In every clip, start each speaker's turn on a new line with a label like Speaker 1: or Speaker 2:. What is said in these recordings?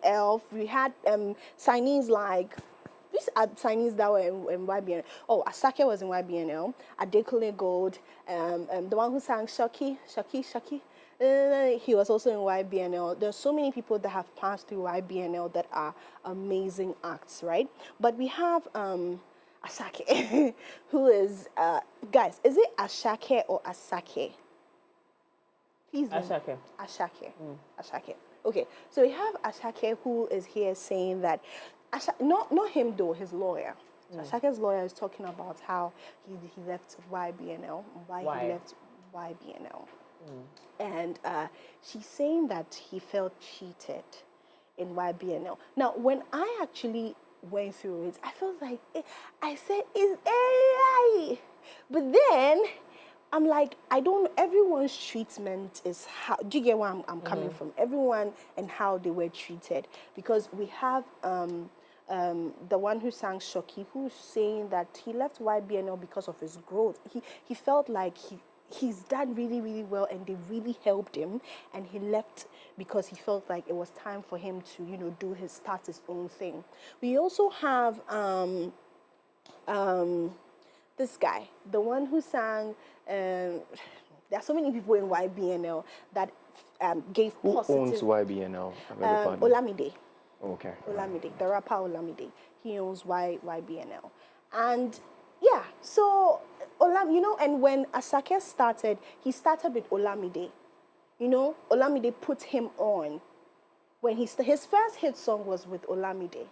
Speaker 1: Elf. We had signees like these are signees that were in YBNL. Oh, Asake was in YBNL. Adekule Gold. The one who sang Shoki. He was also in YBNL. There's so many people that have passed through YBNL that are amazing acts, right? But we have Asake, who is guys. Is it Ashake or Asake? Please.
Speaker 2: Ashake.
Speaker 1: Ashake. Ashake. Okay, so we have Ashake who is here saying that, not him though, his lawyer. Ashake's lawyer is talking about how he left YBNL, why he left YBNL. And she's saying that he felt cheated in YBNL. Now, when I actually went through it, I felt like, I said, it's AI. But then, I'm like, everyone's treatment is how, do you get where I'm coming from? Everyone and how they were treated. Because we have the one who sang Shoki, who's saying that he left YBNL because of his growth. He felt like he's done really, really well and they really helped him. And he left because he felt like it was time for him to, start his own thing. We also have this guy, the one who sang, there are so many people in YBNL that gave positive...
Speaker 3: Who owns YBNL?
Speaker 1: Olamide.
Speaker 3: Okay.
Speaker 1: Olamide, the rapper Olamide. He owns YBNL. And yeah, so, and when Asake started, he started with Olamide. Olamide put him on. When his first hit song was with Olamide.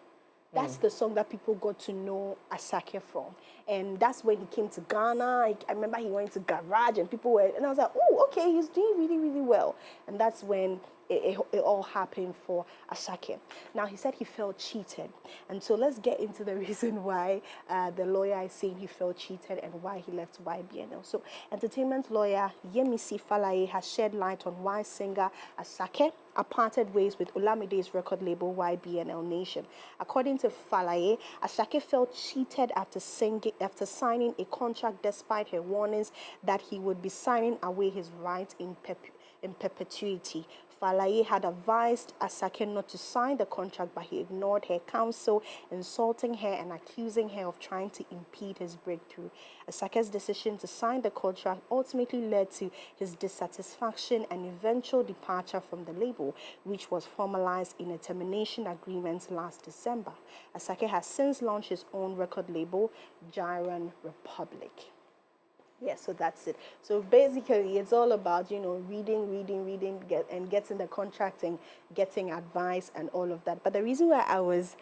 Speaker 1: That's the song that people got to know Asake from. And that's when he came to Ghana. I remember he went to Garage and and I was like, oh, okay, he's doing really, really well. And that's when it all happened for Asake. Now, he said he felt cheated. And so let's get into the reason why the lawyer is saying he felt cheated and why he left YBNL. So, entertainment lawyer Yemisi Falaye has shed light on why singer Asake parted ways with Olamide's record label YBNL Nation. According to Falaye, Asake felt cheated after signing a contract despite her warnings that he would be signing away his rights in perpetuity. Falaye had advised Asake not to sign the contract, but he ignored her counsel, insulting her and accusing her of trying to impede his breakthrough. Asake's decision to sign the contract ultimately led to his dissatisfaction and eventual departure from the label, which was formalized in a termination agreement last December. Asake has since launched his own record label, Gyron Republic. Yeah, so that's it. So basically, it's all about, reading, getting the contract and getting advice and all of that. But the reason why I was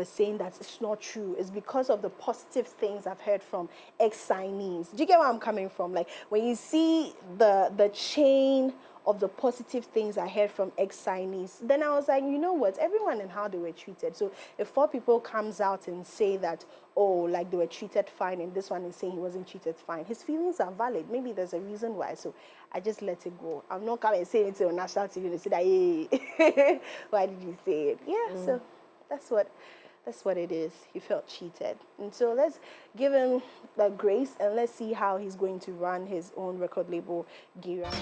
Speaker 1: saying that it's not true is because of the positive things I've heard from ex-signees. Do you get where I'm coming from? Like, when you see the chain of the positive things I heard from ex-signees, then I was like, you know what, everyone and how they were treated. So if 4 people comes out and say that, oh, like they were treated fine, and this one is saying he wasn't treated fine, his feelings are valid. Maybe there's a reason why. So I just let it go. I'm not coming and saying it on national TV and say that, hey, why did you say it? Yeah, so that's what it is. He felt cheated. And so let's give him the grace and let's see how he's going to run his own record label, Gira.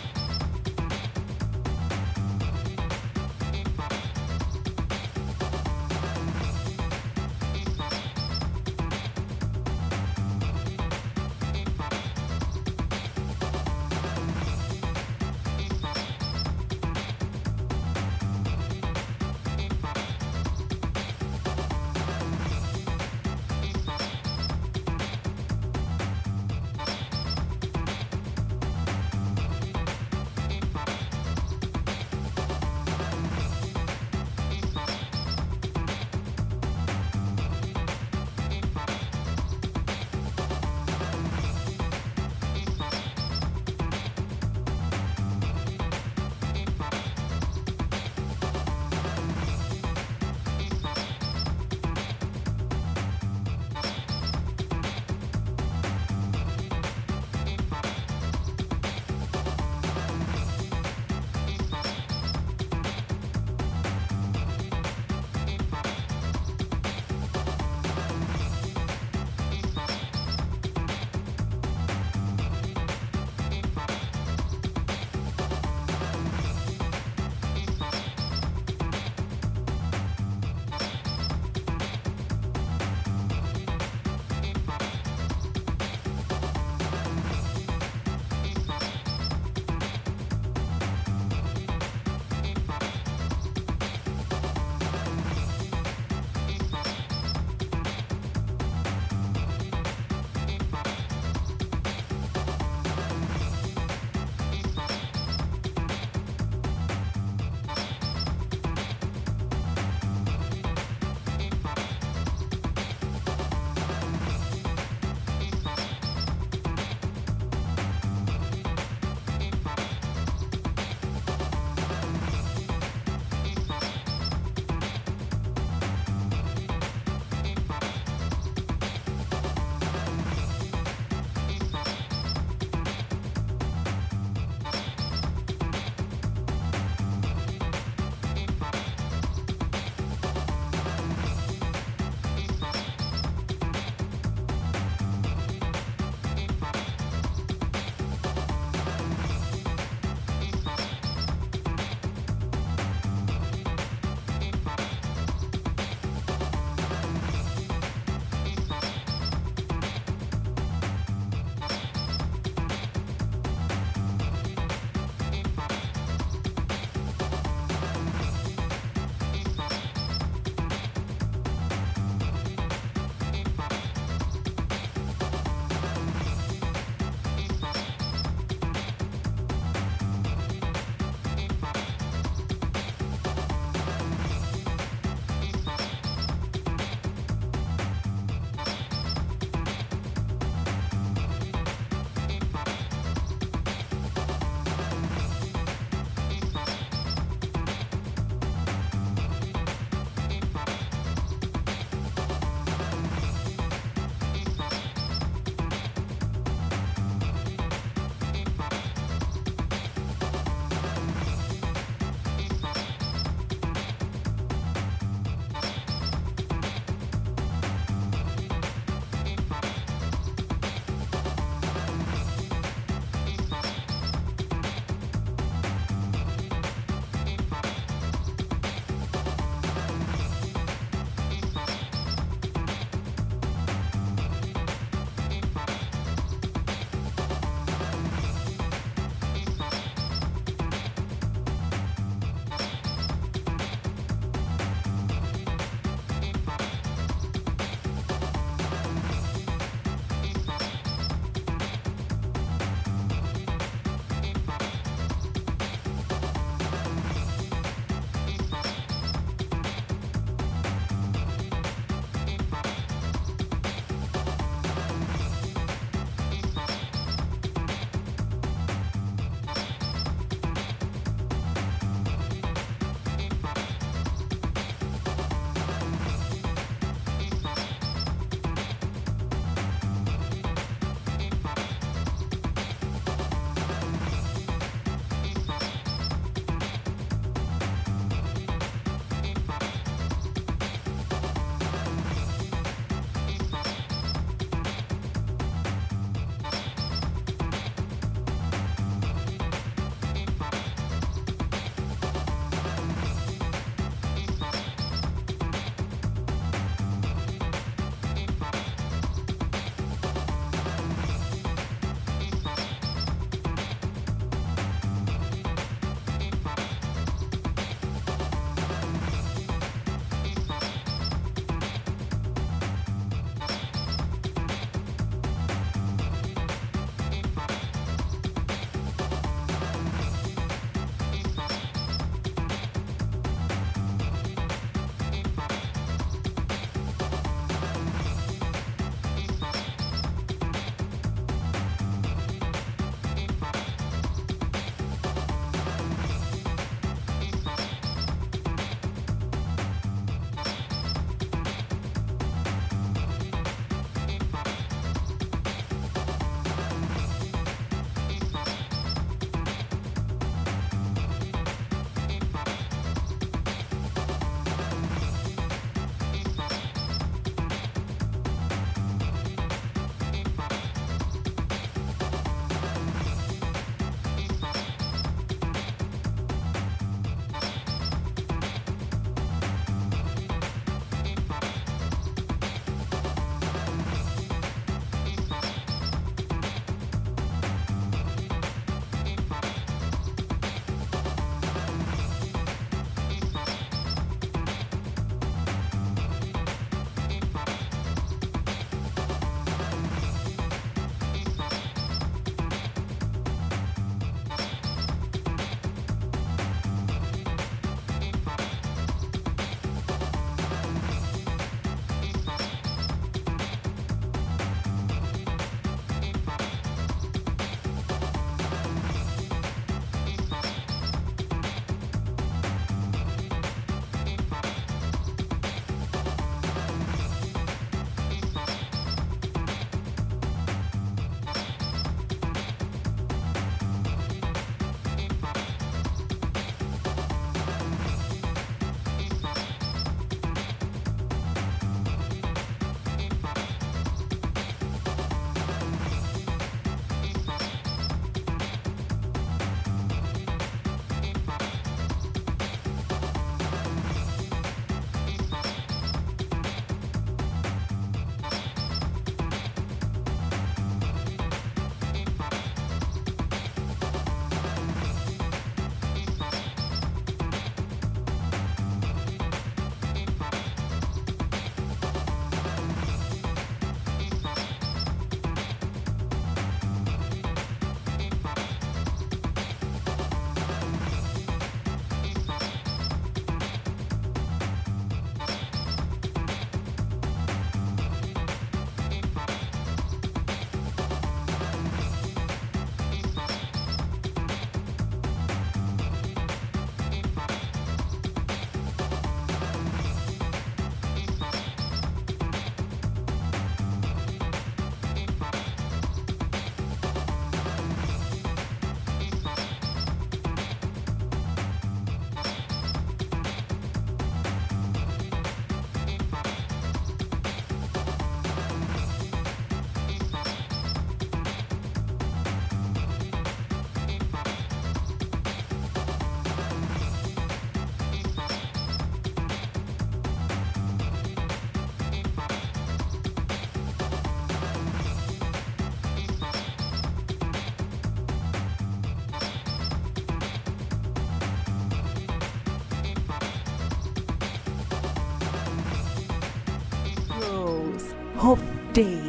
Speaker 2: Hope Day.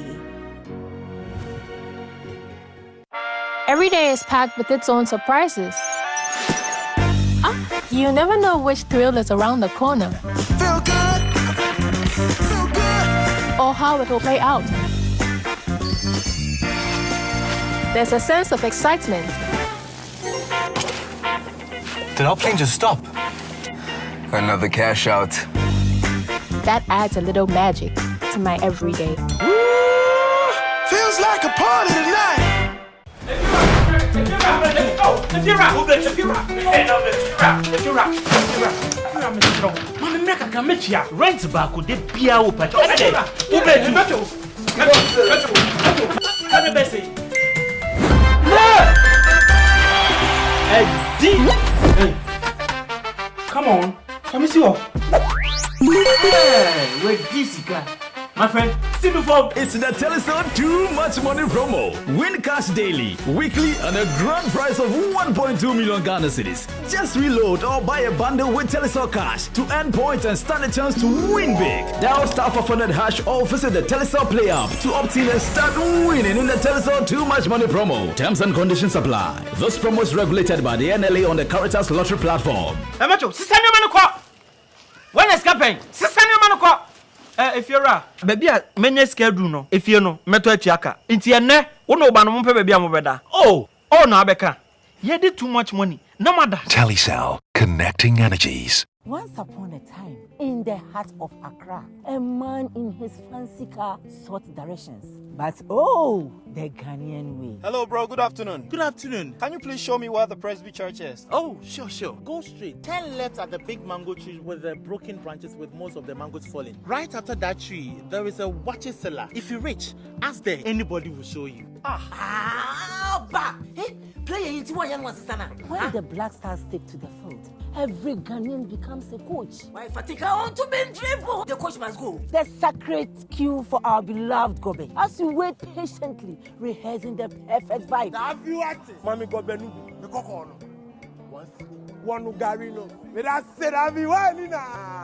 Speaker 3: Every day is packed with its own surprises. You never know which thrill is around the corner.
Speaker 4: Feel good. Feel good.
Speaker 3: Or how it will play out. There's a sense of excitement.
Speaker 5: Did our plane just stop?
Speaker 6: Another cash out.
Speaker 3: That adds a little magic to my everyday.
Speaker 4: Feels like a party tonight.
Speaker 7: Rent back with the beer open. Come on, come see what? Hey, wait, this guy. My friend, see before.
Speaker 8: It's the Telecel Too Much Money promo. Win cash daily, weekly, and a grand prize of 1.2 million Ghana cedis. Just reload or buy a bundle with Telecel Cash to earn points and stand a chance to win big. Dial *500# or visit the Telecel Play app to opt in and start winning in the Telecel Too Much Money promo. Terms and conditions apply. This promo is regulated by the NLA on the Caritas Lottery platform.
Speaker 7: Hey, Macho, sister, no man, when is campaign? Sister, no man, if you're a baby, many scared do no. If you know, meto etiaka. Inti ene, uno ba no mpe baby amobeda. Oh, no abeka. You did too much money. No matter.
Speaker 9: Telecel, connecting energies.
Speaker 2: Once upon a time, in the heart of Accra, a man in his fancy car sought directions. But oh, the Ghanaian way.
Speaker 10: Hello, bro. Good afternoon.
Speaker 7: Good afternoon.
Speaker 10: Can you please show me where the Presby Church is?
Speaker 7: Oh, sure. Go straight. 10 left at the big mango tree with the broken branches with most of the mangoes falling. Right after that tree, there is a water cellar. If you reach, ask there. Anybody will show you.
Speaker 2: When the black stars stick to the field, every Ghanaian becomes a coach. Why Fatika want to be dribble? The coach must go. The sacred cue for our beloved Gobe. As we wait patiently, rehearsing the perfect vibe.
Speaker 10: Have you acted? Mami Gobenu, the Cocono. One Garino. But I said, I'll be one.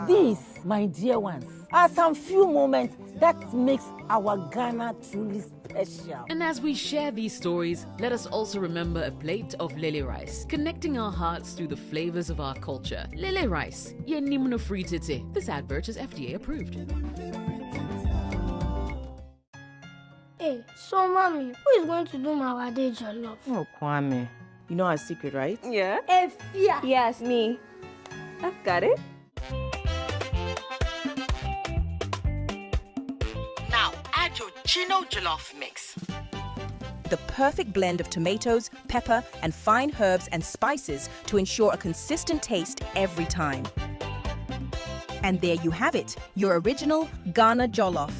Speaker 2: These, my dear ones, are some few moments that makes our Ghana truly special.
Speaker 11: And as we share these stories, let us also remember a plate of lele rice, connecting our hearts through the flavors of our culture. Lele rice, ye nimno free tete. This advert is FDA approved.
Speaker 12: Hey, so mommy, who is going to do my wade jollof?
Speaker 13: Oh, Kwame. You know our secret, right?
Speaker 12: Yeah. Yeah.
Speaker 13: Yes, me. I've got it.
Speaker 14: Now, add your Chino Jollof mix.
Speaker 15: The perfect blend of tomatoes, pepper, and fine herbs and spices to ensure a consistent taste every time. And there you have it, your original Ghana Jollof.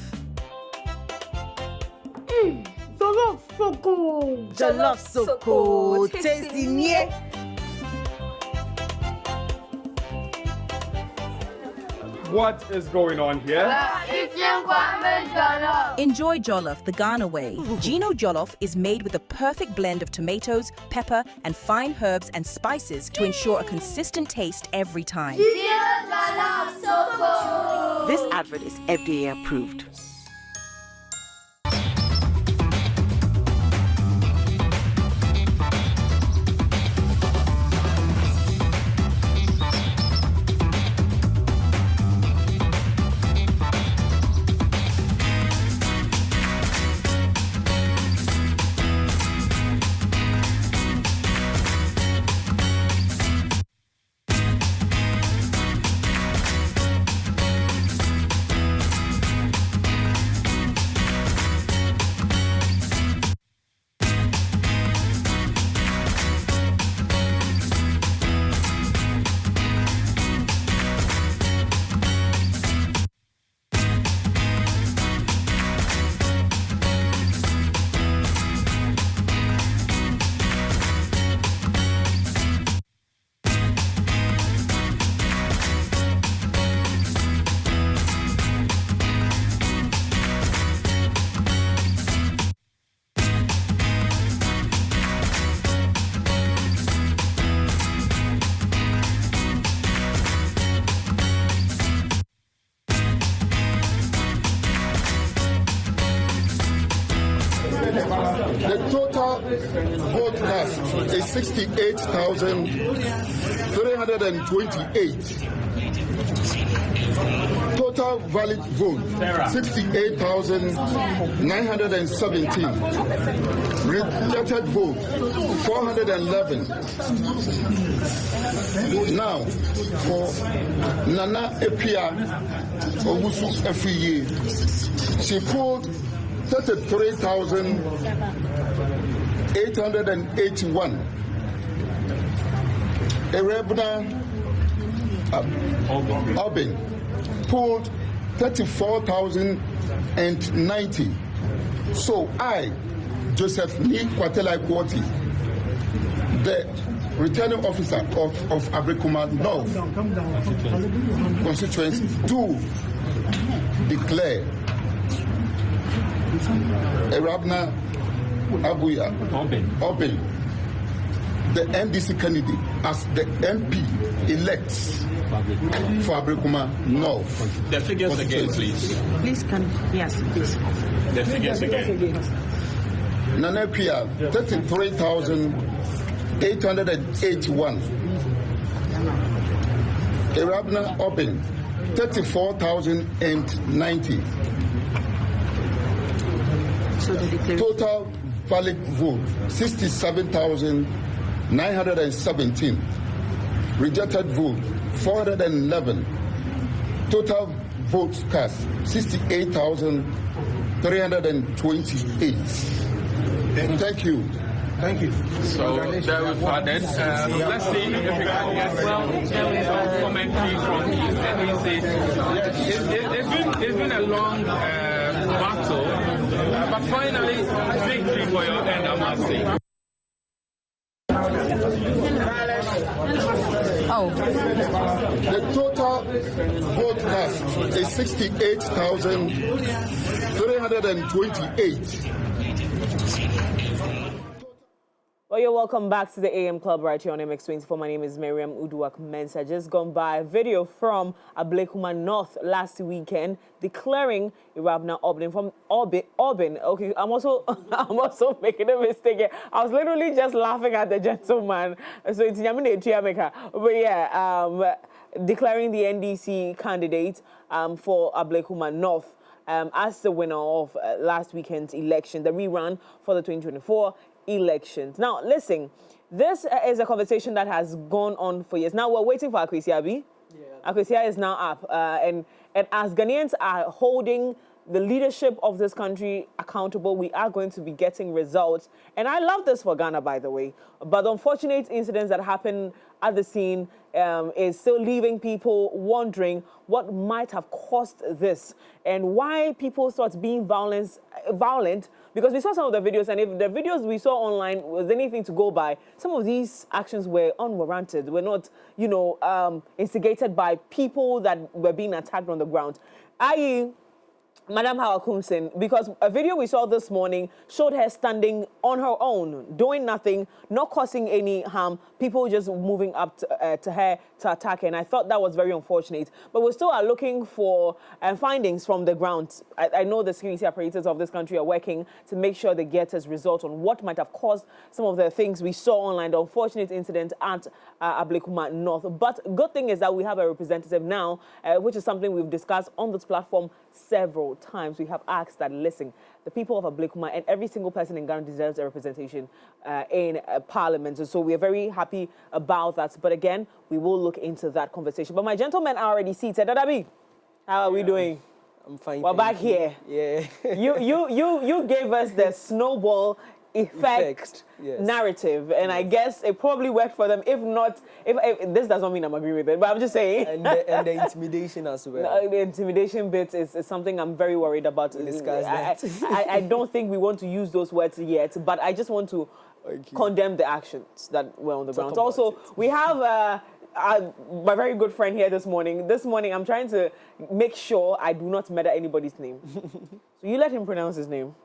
Speaker 12: Jollof Soko.
Speaker 2: Jollof Soko. Tasty nie.
Speaker 16: What is going on here?
Speaker 15: Enjoy Jollof the Ghana way. Gino Jollof is made with the perfect blend of tomatoes, pepper, and fine herbs and spices to ensure a consistent taste every time.
Speaker 14: This advert is FDA approved.
Speaker 17: 68,328. Total valid vote 68,917. Rejected vote 411. Now for Nana Epia Obusu Efiye, she pulled 33,881. Erebna Obin pulled 34,090. So I, Joseph Lee Kwatela Kwoti, the returning officer of Abrikuma North constituency, do declare Erabna Abuya Obin, the NDC candidate, as the MP elect for Abrikuma North.
Speaker 18: The figures again, please.
Speaker 14: Please, yes, please.
Speaker 18: The figures again.
Speaker 17: Nana Pia, 33,881. Erabna Obin, 34,090. Total valid vote 67,917. Rejected vote 411. Total votes cast 68,328. Thank you.
Speaker 18: Thank you. So there we've had it. Let's see if we can get some commentary from the It's been a long battle, but finally victory for your end, I must say.
Speaker 17: The total vote cast is 68,328.
Speaker 19: Well, you're welcome back to the AM Club right here on MX24. My name is Miriam Uduak Mensah. Just gone by a video from Ablekuma North last weekend declaring Irabna Obin from Obin. Okay, I'm also making a mistake here. I was literally just laughing at the gentleman. So it's Yamine. But yeah, declaring the NDC candidate for Ablekuma North as the winner of last weekend's election, the rerun for the 2024 elections. Now, listen, this is a conversation that has gone on for years. Now, we're waiting for Akwesi Abi. Akwesi is now up. And as Ghanaians are holding the leadership of this country accountable, we are going to be getting results. And I love this for Ghana, by the way. But the unfortunate incidents that happen at the scene is still leaving people wondering what might have caused this and why people start being violent. Because we saw some of the videos, and if the videos we saw online was anything to go by, some of these actions were unwarranted, were not, instigated by people that were being attacked on the ground. I.e., Madam Hawakumsin, because a video we saw this morning showed her standing on her own, doing nothing, not causing any harm, people just moving up to her to attack her, and I thought that was very unfortunate. But we still are looking for findings from the ground. I know the security apparatus of this country are working to make sure they get us results on what might have caused some of the things we saw online, the unfortunate incident at Ablekuma North. But good thing is that we have a representative now, which is something we've discussed on this platform several times. We have asked that, listen, the people of Ablekuma and every single person in Ghana deserves a representation in Parliament. And so we are very happy about that. But again, we will look into that conversation. But my gentlemen are already seated. Dadabi, how are we doing?
Speaker 20: I'm fine.
Speaker 19: We're back here.
Speaker 20: Yeah.
Speaker 19: you gave us the snowball effect narrative, and I guess it probably worked for them. If not, if this does not mean I'm agreeing with it, but I'm just saying.
Speaker 20: And the intimidation as well.
Speaker 19: The intimidation bit is something I'm very worried about. I don't think we want to use those words yet, but I just want to condemn the actions that were on the ground. Also, we have my very good friend here this morning. This morning, I'm trying to make sure I do not murder anybody's name. So you let him pronounce his name.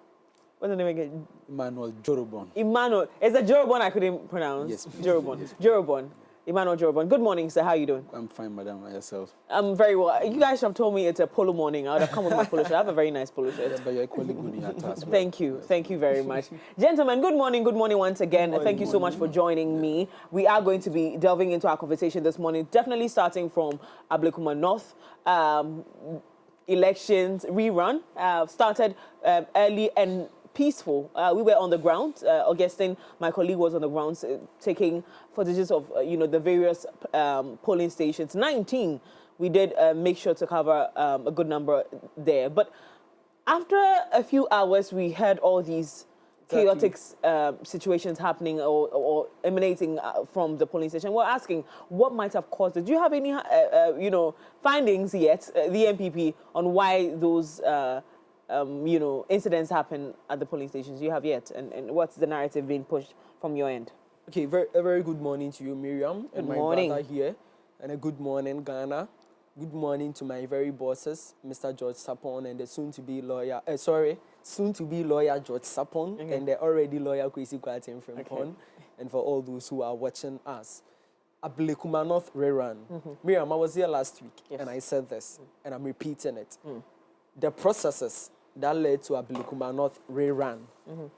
Speaker 19: What's the name again?
Speaker 20: Emmanuel Jorobon.
Speaker 19: Emmanuel. It's a Jorobon I couldn't pronounce.
Speaker 20: Yes.
Speaker 19: Jorobon. Jorobon. Emmanuel Jordan. Good morning, sir. How are you doing?
Speaker 20: I'm fine, madam. Yourself?
Speaker 19: I'm very well. You guys have told me it's a polo morning. I would have come with my polo shirt. I have a very nice polo shirt.
Speaker 20: Yeah, but you're equally good in your task.
Speaker 19: Thank you. Thank you very much. Gentlemen, good morning. Good morning once again. Thank you so much for joining me. We are going to be delving into our conversation this morning, definitely starting from Ablekuma North. Elections rerun started early and peaceful. We were on the ground. Augustine, my colleague, was on the ground taking footages of the various polling stations. 19. We did make sure to cover a good number there. But after a few hours, we heard all these chaotic situations happening or emanating from the polling station. We're asking what might have caused it. Do you have any findings yet, the MPP, on why those incidents happen at the polling stations? You have yet, and what's the narrative being pushed from your end?
Speaker 20: Okay, a very good morning to you, Miriam, and my brother here, and a good morning, Ghana. Good morning to my very bosses, Mr. George Sapon, and the soon-to-be lawyer. Soon-to-be lawyer George Sapon, and the already lawyer Kwesi Kwarteng from Pon, and for all those who are watching us. Ablekuma North rerun. Miriam, I was here last week, and I said this, and I'm repeating it. The processes that led to Ablekuma North rerun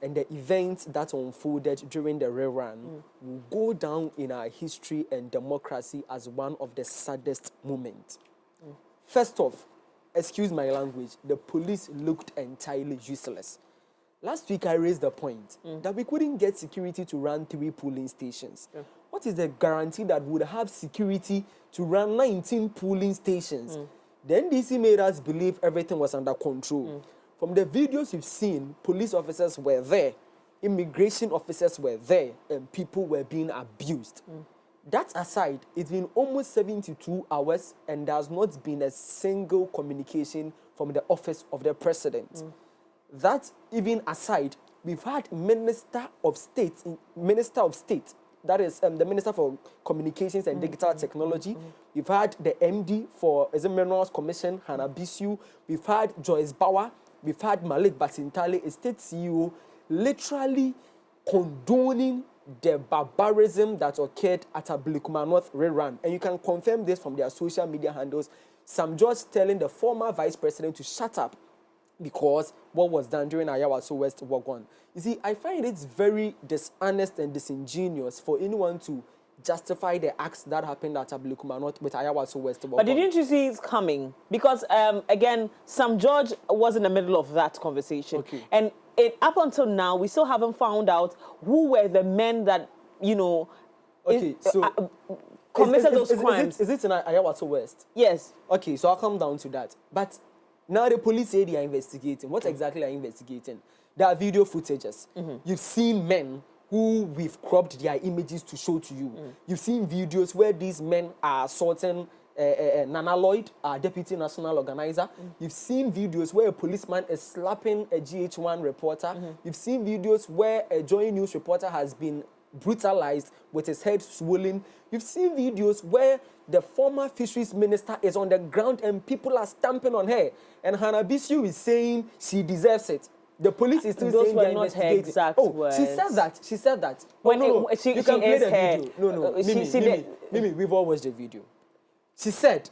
Speaker 20: and the events that unfolded during the rerun will go down in our history and democracy as one of the saddest moments. First off, excuse my language, the police looked entirely useless. Last week I raised the point that we couldn't get security to run 3 polling stations. What is the guarantee that we would have security to run 19 polling stations? The NDC made us believe everything was under control. From the videos you've seen, police officers were there, immigration officers were there, and people were being abused. That aside, it's been almost 72 hours and there has not been a single communication from the office of the president. That even aside, we've had Minister of State, that is the Minister for Communications and Digital Technology. We've had the MD for Minerals Commission, Hannah Bisu. We've had Joyce Bauer. We've had Malik Basintale, a state CEO, literally condoning the barbarism that occurred at Ablekuma North rerun. And you can confirm this from their social media handles. Sam George telling the former vice president to shut up because what was done during Ayawaso West Wagon. You see, I find it's very dishonest and disingenuous for anyone to justify the acts that happened at Ablekuma North with Ayawaso West Wagon.
Speaker 19: But didn't you see it's coming? Because, again, Sam George was in the middle of that conversation. And up until now, we still haven't found out who were the men that, committed those crimes.
Speaker 20: Is it in Ayawaso West?
Speaker 19: Yes.
Speaker 20: Okay, so I'll come down to that. But now the police say they are investigating. What exactly are they investigating? There are video footages. You've seen men who we've cropped their images to show to you. You've seen videos where these men are assaulting Nana Lloyd, our deputy national organizer. You've seen videos where a policeman is slapping a GH1 reporter. You've seen videos where a Joy News reporter has been brutalized with his head swollen. You've seen videos where the former fisheries minister is on the ground and people are stamping on her. And Hannah Bisu is saying she deserves it. The police is still saying they're investigating.
Speaker 19: Exact words.
Speaker 20: She said that. She said that. You can play the video. Mimi, we've all watched the video. She said,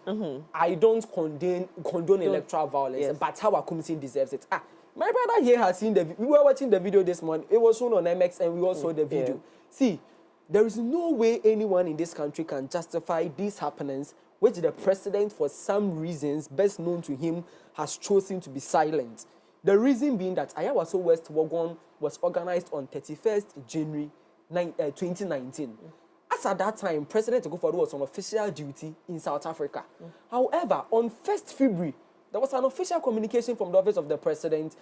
Speaker 20: I don't condone electoral violence, but how Akumsi deserves it. My brother here has seen the video. We were watching the video this morning. It was shown on MX and we all saw the video. See, there is no way anyone in this country can justify these happenings, which the president, for some reasons best known to him, has chosen to be silent. The reason being that Ayawaso West Wagon was organized on 31st January 2019. As at that time, President Ofori was on official duty in South Africa. However, on 1st February, there was an official communication from the office of the president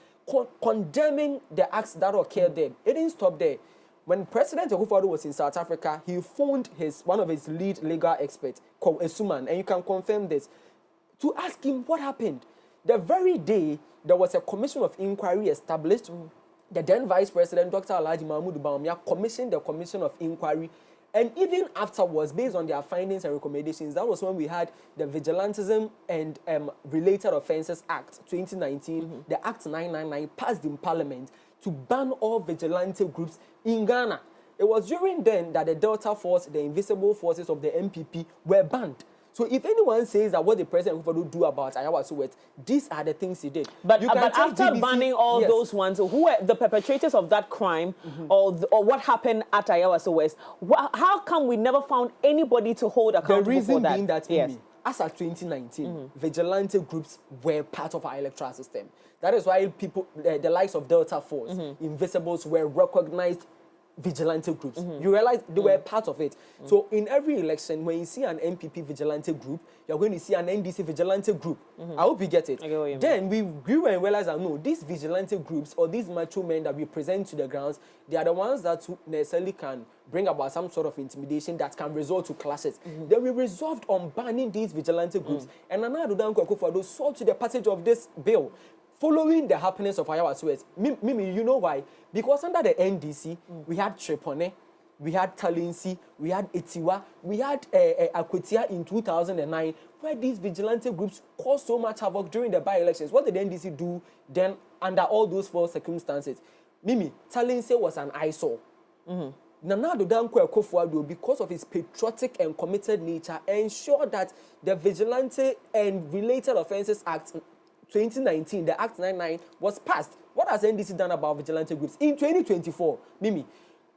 Speaker 20: condemning the acts that occurred there. It didn't stop there. When President Ofori was in South Africa, he phoned one of his lead legal experts, called Esuman, and you can confirm this, to ask him what happened. The very day there was a commission of inquiry established, the then Vice President, Dr. Alhaji Mahmoud Bawumia, commissioned the commission of inquiry. And even afterwards, based on their findings and recommendations, that was when we had the Vigilantism and Related Offences Act 2019, the Act 999 passed in Parliament to ban all vigilante groups in Ghana. It was during then that the Delta Force, the invisible forces of the MPP were banned. So if anyone says that what the President will do about Ayawaso West, these are the things he did.
Speaker 19: But after BBC, banning all those ones, who were the perpetrators of that crime or what happened at Ayawaso West, how come we never found anybody to hold accountable for that?
Speaker 20: The reason being that, as of 2019, vigilante groups were part of our electoral system. That is why people, the likes of Delta Force, Invisibles were recognized vigilante groups. You realize they were part of it. So in every election, when you see an MPP vigilante group, you're going to see an NDC vigilante group. I hope you get it. Then we grew and realized that no, these vigilante groups or these macho men that we present to the grounds, they are the ones that necessarily can bring about some sort of intimidation that can result to clashes. Then we resolved on banning these vigilante groups. And Nana Addo Dankwa Akufo-Addo saw to the passage of this bill. Following the happenings of Ayawaso West, Mimi, you know why? Because under the NDC, we had Trepone, we had Talinsi, we had Etiwa, we had Akwetia in 2009, where these vigilante groups caused so much havoc during the by-elections. What did the NDC do then under all those four circumstances? Mimi, Talinsi was an eyesore. Nana Addo Dankwa Akufo-Addo, because of his patriotic and committed nature, ensured that the Vigilante and Related Offences Act 2019, the Act 99, was passed. What has NDC done about vigilante groups? In 2024, Mimi,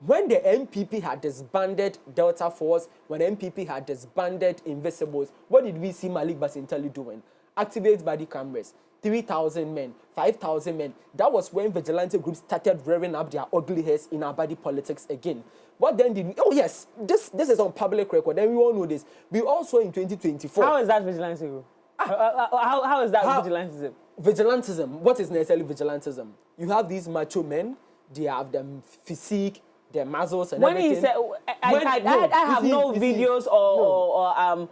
Speaker 20: when the MPP had disbanded Delta Force, when MPP had disbanded Invisibles, what did we see Malik Basintali doing? Activate body cameras, 3,000 men, 5,000 men. That was when vigilante groups started rearing up their ugly heads in our body politics again. What then did we? Oh yes, this is on public record. Then we all know this. We also in 2024.
Speaker 19: How is that vigilante group? How is that vigilantism?
Speaker 20: Vigilantism. What is necessarily vigilantism? You have these macho men. They have the physique, their muscles, and everything.
Speaker 19: He said, I have no videos or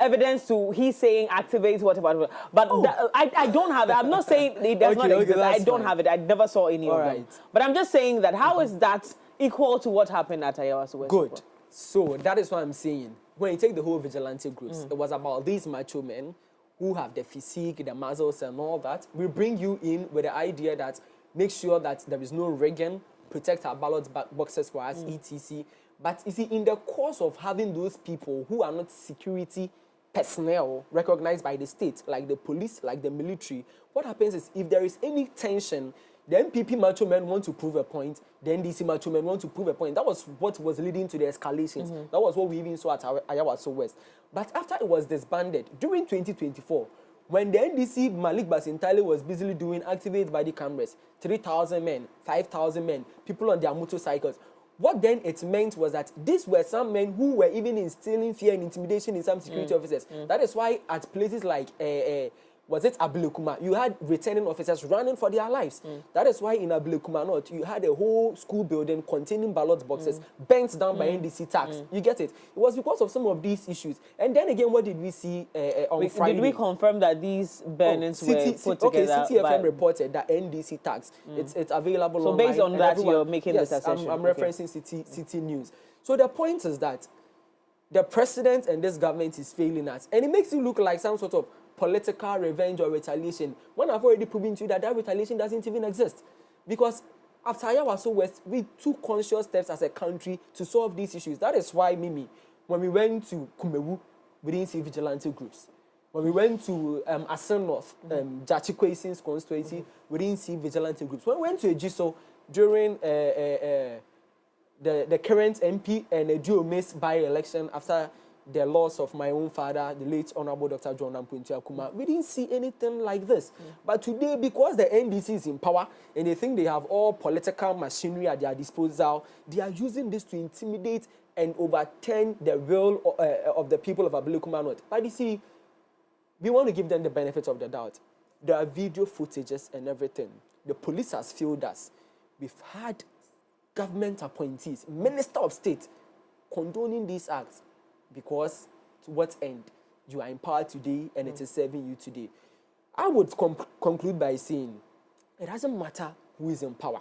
Speaker 19: evidence to he saying activate whatever. But I don't have it. I'm not saying it does not exist. I don't have it. I never saw any of them. But I'm just saying that how is that equal to what happened at Ayawaso West?
Speaker 20: Good. So that is what I'm saying. When you take the whole vigilante groups, it was about these macho men who have the physique, the muscles, and all that. We bring you in with the idea that make sure that there is no rigging, protect our ballot boxes for us, etc. But you see, in the course of having those people who are not security personnel recognized by the state, like the police, like the military, what happens is if there is any tension, the MPP macho men want to prove a point, the NDC macho men want to prove a point. That was what was leading to the escalations. That was what we even saw at Ayawaso West. But after it was disbanded, during 2024, when the NDC Malik Basintali was busily doing activate body cameras, 3,000 men, 5,000 men, people on their motorcycles, what then it meant was that these were some men who were even instilling fear and intimidation in some security officers. That is why at places like was it Ablekuma? You had returning officers running for their lives. That is why in Ablekuma North, you had a whole school building containing ballot boxes bent down by NDC tax. You get it? It was because of some of these issues. And then again, what did we see on Friday?
Speaker 19: Did we confirm that these burnings were put together?
Speaker 20: Okay, CTFM reported that NDC tax, it's available online.
Speaker 19: So based on that, you're making this assertion?
Speaker 20: I'm referencing City News. So the point is that the president and this government is failing us. And it makes it look like some sort of political revenge or retaliation, when I've already proven to you that retaliation doesn't even exist. Because after Ayawaso West, we took conscious steps as a country to solve these issues. That is why, Mimi, when we went to Kumewu, we didn't see vigilante groups. When we went to Asen North, Jachi Kwesi's constituency, we didn't see vigilante groups. When we went to Ejiso during the current MP and Edu Omes by-election after the loss of my own father, the late Honorable Dr. John Nampunti Akuma, we didn't see anything like this. But today, because the NDC is in power and they think they have all political machinery at their disposal, they are using this to intimidate and overturn the will of the people of Ablekuma North. But you see, we want to give them the benefit of the doubt. There are video footages and everything. The police has failed us. We've had government appointees, Minister of State, condoning these acts. Because to what end? You are in power today and it is serving you today. I would conclude by saying it doesn't matter who is in power.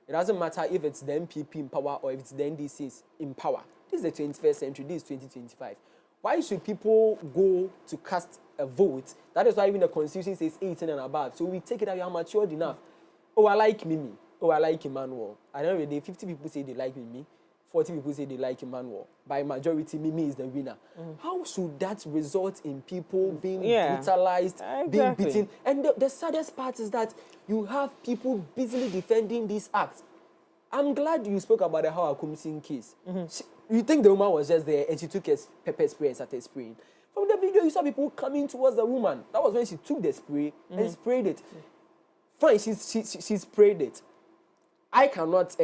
Speaker 20: It doesn't matter if it's the MPP in power or if it's the NDC in power. This is the 21st century. This is 2025. Why should people go to cast a vote? That is why even the Constitution says 18 and above. So we take it that you are matured enough. Oh, I like Mimi. oh, I like Emmanuel. I don't know, 50 people say they like me, 40 people say they like Emmanuel. By majority, Mimi is the winner. How should that result in people being brutalized, being beaten? And the saddest part is that you have people busily defending these acts. I'm glad you spoke about the Hawa Kumsin case. You think the woman was just there and she took a pepper spray and started spraying. From the video, you saw people coming towards the woman. That was when she took the spray and sprayed it. Fine, she sprayed it. I cannot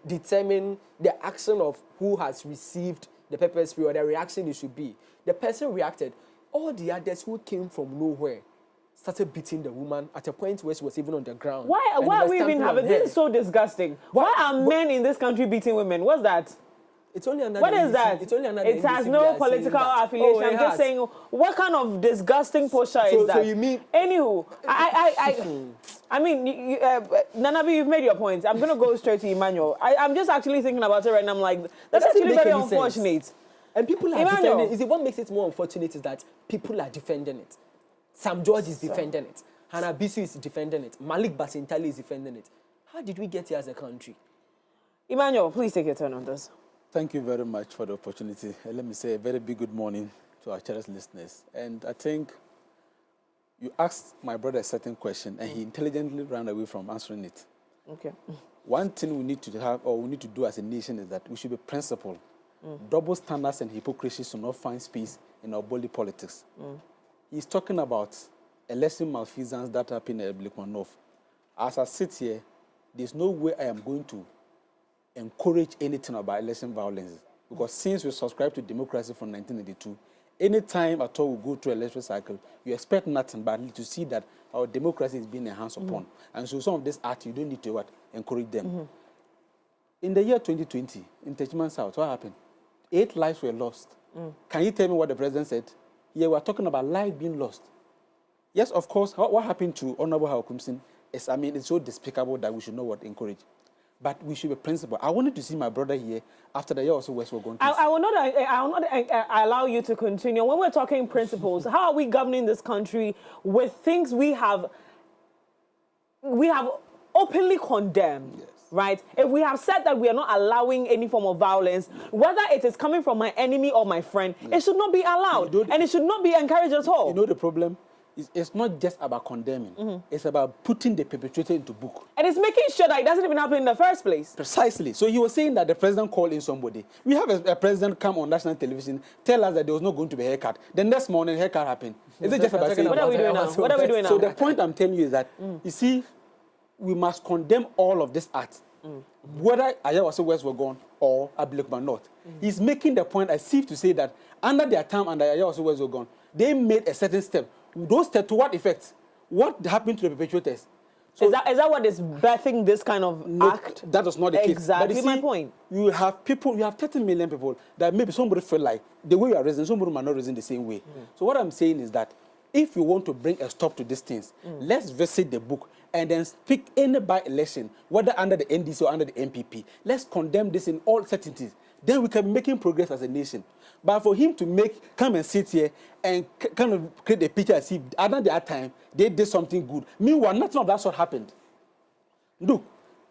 Speaker 20: determine the action of who has received the pepper spray or the reaction it should be. The person reacted. All the others who came from nowhere started beating the woman at a point where she was even on the ground.
Speaker 19: Why are we even having this? Is so disgusting. Why are men in this country beating women? What's that?
Speaker 20: It's only another.
Speaker 19: What is that?
Speaker 20: It's only another.
Speaker 19: It has no political affiliation. I'm just saying, what kind of disgusting posture is that?
Speaker 20: So you mean?
Speaker 19: Anywho, I mean, Nanabi, you've made your point. I'm gonna go straight to Emmanuel. I'm just actually thinking about it right now. I'm like, that's actually very unfortunate.
Speaker 20: Sense. And people are defending it. Is it what makes it more unfortunate is that people are defending it. Sam George is defending it. Hannah Bisu is defending it. Malik Basintali is defending it. How did we get here as a country?
Speaker 19: Emmanuel, please take your turn on this.
Speaker 21: Thank you very much for the opportunity. Let me say a very big good morning to our cherished listeners. And I think you asked my brother a certain question, and he intelligently ran away from answering it.
Speaker 19: Okay.
Speaker 21: One thing we need to have, or we need to do as a nation, is that we should be principled. Double standards and hypocrisy should not find space in our body politics. He's talking about election malfeasance that happened at Blakemore. As I sit here, there's no way I am going to encourage anything about election violence. Because since we subscribed to democracy from 1982, any time at all we go through an election cycle, you expect nothing but to see that our democracy is being enhanced upon. And so some of this act, you don't need to encourage them. In the year 2020, in Techman South, what happened? 8 lives were lost. Can you tell me what the president said? Yeah, we're talking about life being lost. Yes, of course, what happened to Honorable Hakumsin is, I mean, it's so despicable that we should not encourage. But we should be principled. I wanted to see my brother here after the year also West were going to.
Speaker 19: I will not allow you to continue. When we're talking principles, how are we governing this country with things we have openly condemned? Yes. Right? If we have said that we are not allowing any form of violence, whether it is coming from my enemy or my friend, it should not be allowed. And it should not be encouraged at all.
Speaker 21: You know the problem? It's not just about condemning. It's about putting the perpetrator into book.
Speaker 19: And it's making sure that it doesn't even happen in the first place.
Speaker 21: Precisely. So he was saying that the president called in somebody. We have a president come on national television, tell us that there was not going to be a haircut. The next morning, haircut happened. Is it just about saying...
Speaker 19: What are we doing now? What are we doing now?
Speaker 21: So the point I'm telling you is that, you see, we must condemn all of this act. Whether Ayawase West were gone or Ablekman North. He's making the point as if to say that under their time and Ayawase West were gone, they made a certain step. Those steps, to what effect? What happened to the perpetrators? So
Speaker 19: is that what is birthing this kind of act?
Speaker 21: That is not the case.
Speaker 19: Exactly
Speaker 21: but
Speaker 19: my point.
Speaker 21: You have people, you have 30 million people that maybe somebody feel like the way you are raising, somebody might not raising the same way. So what I'm saying is that if you want to bring a stop to these things, let's visit the book and then speak any by-election, whether under the NDC or under the MPP. Let's condemn this in all certainties. Then we can be making progress as a nation. But for him to come and sit here and kind of create a picture as if under their time they did something good. Meanwhile, nothing of that sort happened. Look,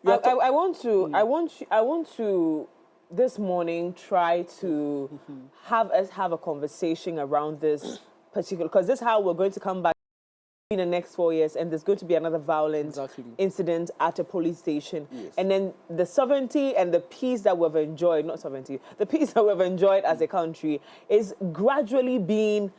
Speaker 19: I want to this morning try to have a conversation around this particular, because this is how we're going to come back in the next 4 years, and there's going to be another violent incident at a police station. Yes. And then the sovereignty and the peace that we've enjoyed, not sovereignty, the peace that we've enjoyed as a country is gradually being,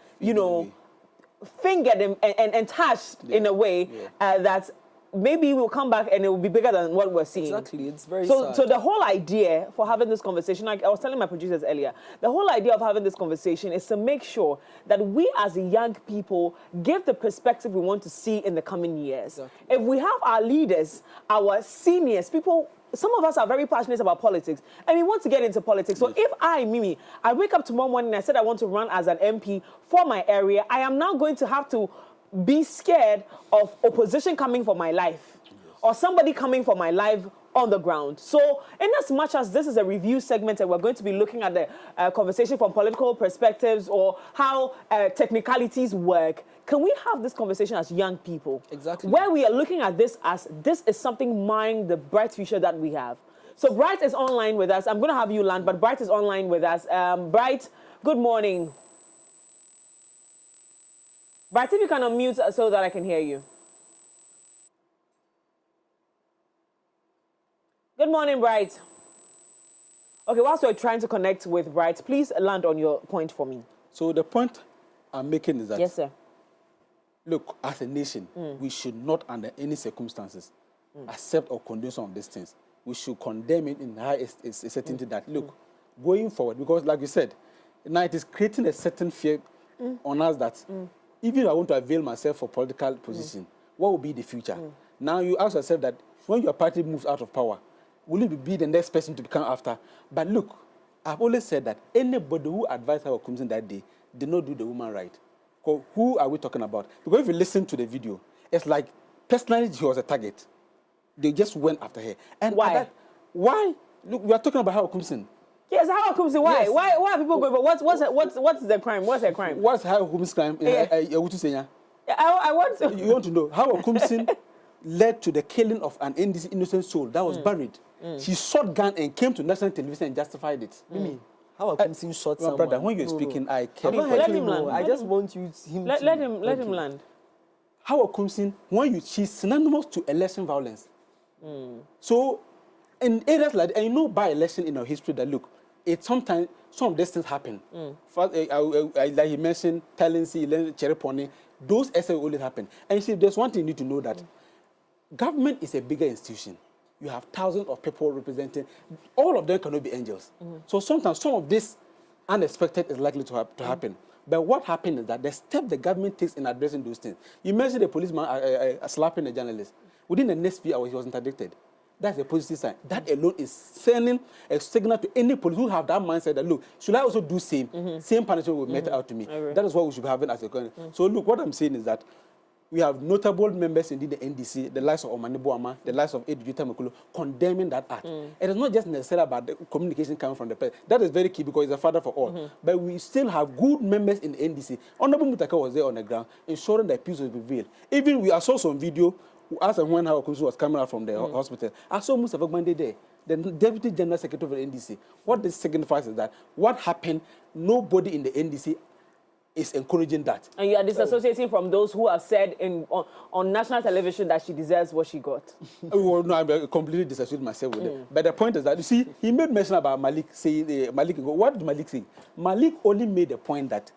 Speaker 19: fingered and touched in a way that maybe we'll come back and it will be bigger than what we're seeing.
Speaker 20: Exactly, it's very sad.
Speaker 19: So the whole idea for having this conversation, like I was telling my producers earlier, the whole idea of having this conversation is to make sure that we as young people give the perspective we want to see in the coming years. Exactly. If we have our leaders, our seniors, people, some of us are very passionate about politics and we want to get into politics. So if I wake up tomorrow morning and I said I want to run as an MP for my area, I am now going to have to be scared of opposition coming for my life or somebody coming for my life on the ground. So, in as much as this is a review segment and we're going to be looking at the conversation from political perspectives or how technicalities work, can we have this conversation as young people?
Speaker 20: Exactly.
Speaker 19: Where we are looking at this as this is something marring the bright future that we have. So, Bright is online with us. I'm going to have you land, but Bright is online with us. Bright, good morning. Bright, if you can unmute so that I can hear you. Good morning, Bright. Okay, whilst we're trying to connect with Bright, please land on your point for me.
Speaker 21: So the point I'm making is that,
Speaker 19: yes, sir.
Speaker 21: Look, as a nation, we should not, under any circumstances, accept or condone some of these things. We should condemn it in high certainty that, look, going forward, because like you said, now it is creating a certain fear on us that even if I want to avail myself for political position, what will be the future? Now you ask yourself that when your party moves out of power, will you be the next person to become after? But look, I've always said that anybody who advised Hawa Kumsin that day did not do the woman right. Who are we talking about? Because if you listen to the video, it's like personally she was a target. They just went after her. And
Speaker 19: why?
Speaker 21: Why? Look, we are talking about Hawa Kumsin.
Speaker 19: Yes, Hawa Kumsin. Why?
Speaker 21: Yes.
Speaker 19: Why are people going? But what's the crime? What's her crime?
Speaker 21: What's Hawa Kumsin's crime?
Speaker 19: I want to.
Speaker 21: You want to know Hawa Kumsin led to the killing of an innocent soul that was buried. She shot gun and came to national television and justified it.
Speaker 20: How I Kumsin shot someone?
Speaker 21: Brother, when you're speaking, I can't.
Speaker 19: Let him land.
Speaker 20: I just want you him.
Speaker 19: Let him land.
Speaker 21: Hawa Kumsin, she's synonymous to election violence. So, in areas like, and you know, by election in our history, that look, it sometimes some of these things happen. First, like he mentioned, Talency, Chereponi, those essays always happen. And you see, there's one thing you need to know that government is a bigger institution. You have thousands of people representing. All of them cannot be angels. So sometimes some of this unexpected is likely to happen. But what happened is that the step the government takes in addressing those things. You mentioned a policeman slapping a journalist. Within the next few hours, he was interdicted. That's a positive sign. That alone is sending a signal to any police who have that mindset that, look, should I also do same punishment will matter out to me. That is what we should be having as a country. So look, what I'm saying is that we have notable members indeed the NDC, the likes of Omani Boama, the likes of Edu Makulu, condemning that act. It is not just necessarily about the communication coming from the president. That is very key because he's a father for all. But we still have good members in the NDC. Honorable Mutaka was there on the ground, ensuring that peace was prevailed. Even I saw some video, as and when Hawa Kumsin was coming out from the hospital, I saw Mustafa Gbande there, the Deputy General Secretary of the NDC. What this signifies is that what happened, nobody in the NDC is encouraging that.
Speaker 19: And you are disassociating from those who have said on national television that she deserves what she got.
Speaker 21: Well, no, I'm completely disassociating myself with it. But the point is that, you see, he made mention about Malik saying, what did Malik say? Malik only made a point that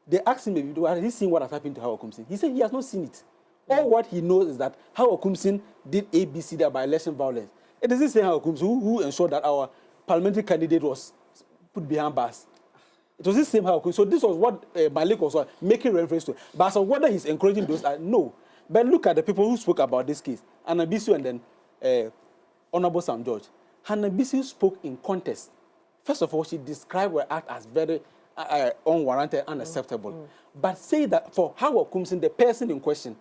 Speaker 21: they asked him, has he seen what has happened to Hawa Kumsin? He said he has not seen it. All what he knows is that Hawa Kumsin did ABC there by election violence. It is the same Hawa Kumsin who ensured that our parliamentary candidate was put behind bars. It was the same Hawa Kumsin. So this was what Malik was making reference to. But as of whether he's encouraging those, no. But look at the people who spoke about this case. Hannah Bisu and then Honorable Sam George. Hannah Bisu spoke in context. First of all, she described her act as very unwarranted, unacceptable. But say that for Hawa Kumsin, the person in question,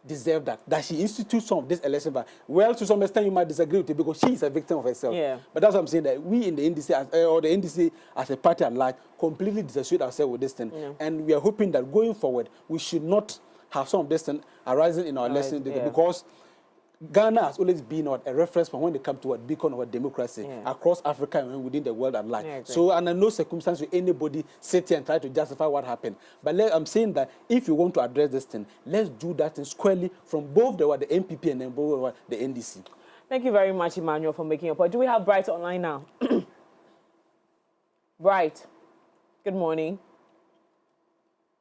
Speaker 21: deserve that she institutes some of this election. Well, to some extent, you might disagree with it because she is a victim of herself. Yeah. But that's what I'm saying, that we in the NDC, or the NDC as a party at large, completely disassociate ourselves with this thing. Yeah. And we are hoping that going forward, we should not have some of this thing arising in our election because Ghana has always been a reference point when they come to a beacon of democracy across Africa and within the world at large. So, under no circumstance will anybody sit here and try to justify what happened. But I'm saying that if you want to address this thing, let's do that squarely from both the NPP and then both the NDC.
Speaker 19: Thank you very much, Emmanuel, for making your point. Do we have Bright online now? Bright, good morning.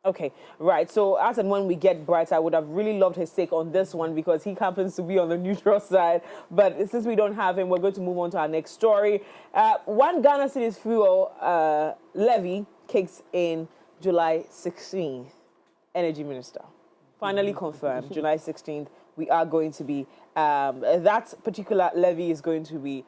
Speaker 19: Okay, right. So as and when we get Bright, I would have really loved his take on this one because he happens to be on the neutral side. But since we don't have him, we're going to move on to our next story. One Ghana Cedis fuel levy kicks in July 16th. Energy Minister finally confirmed July 16th. We are going to be, that particular levy is going to be,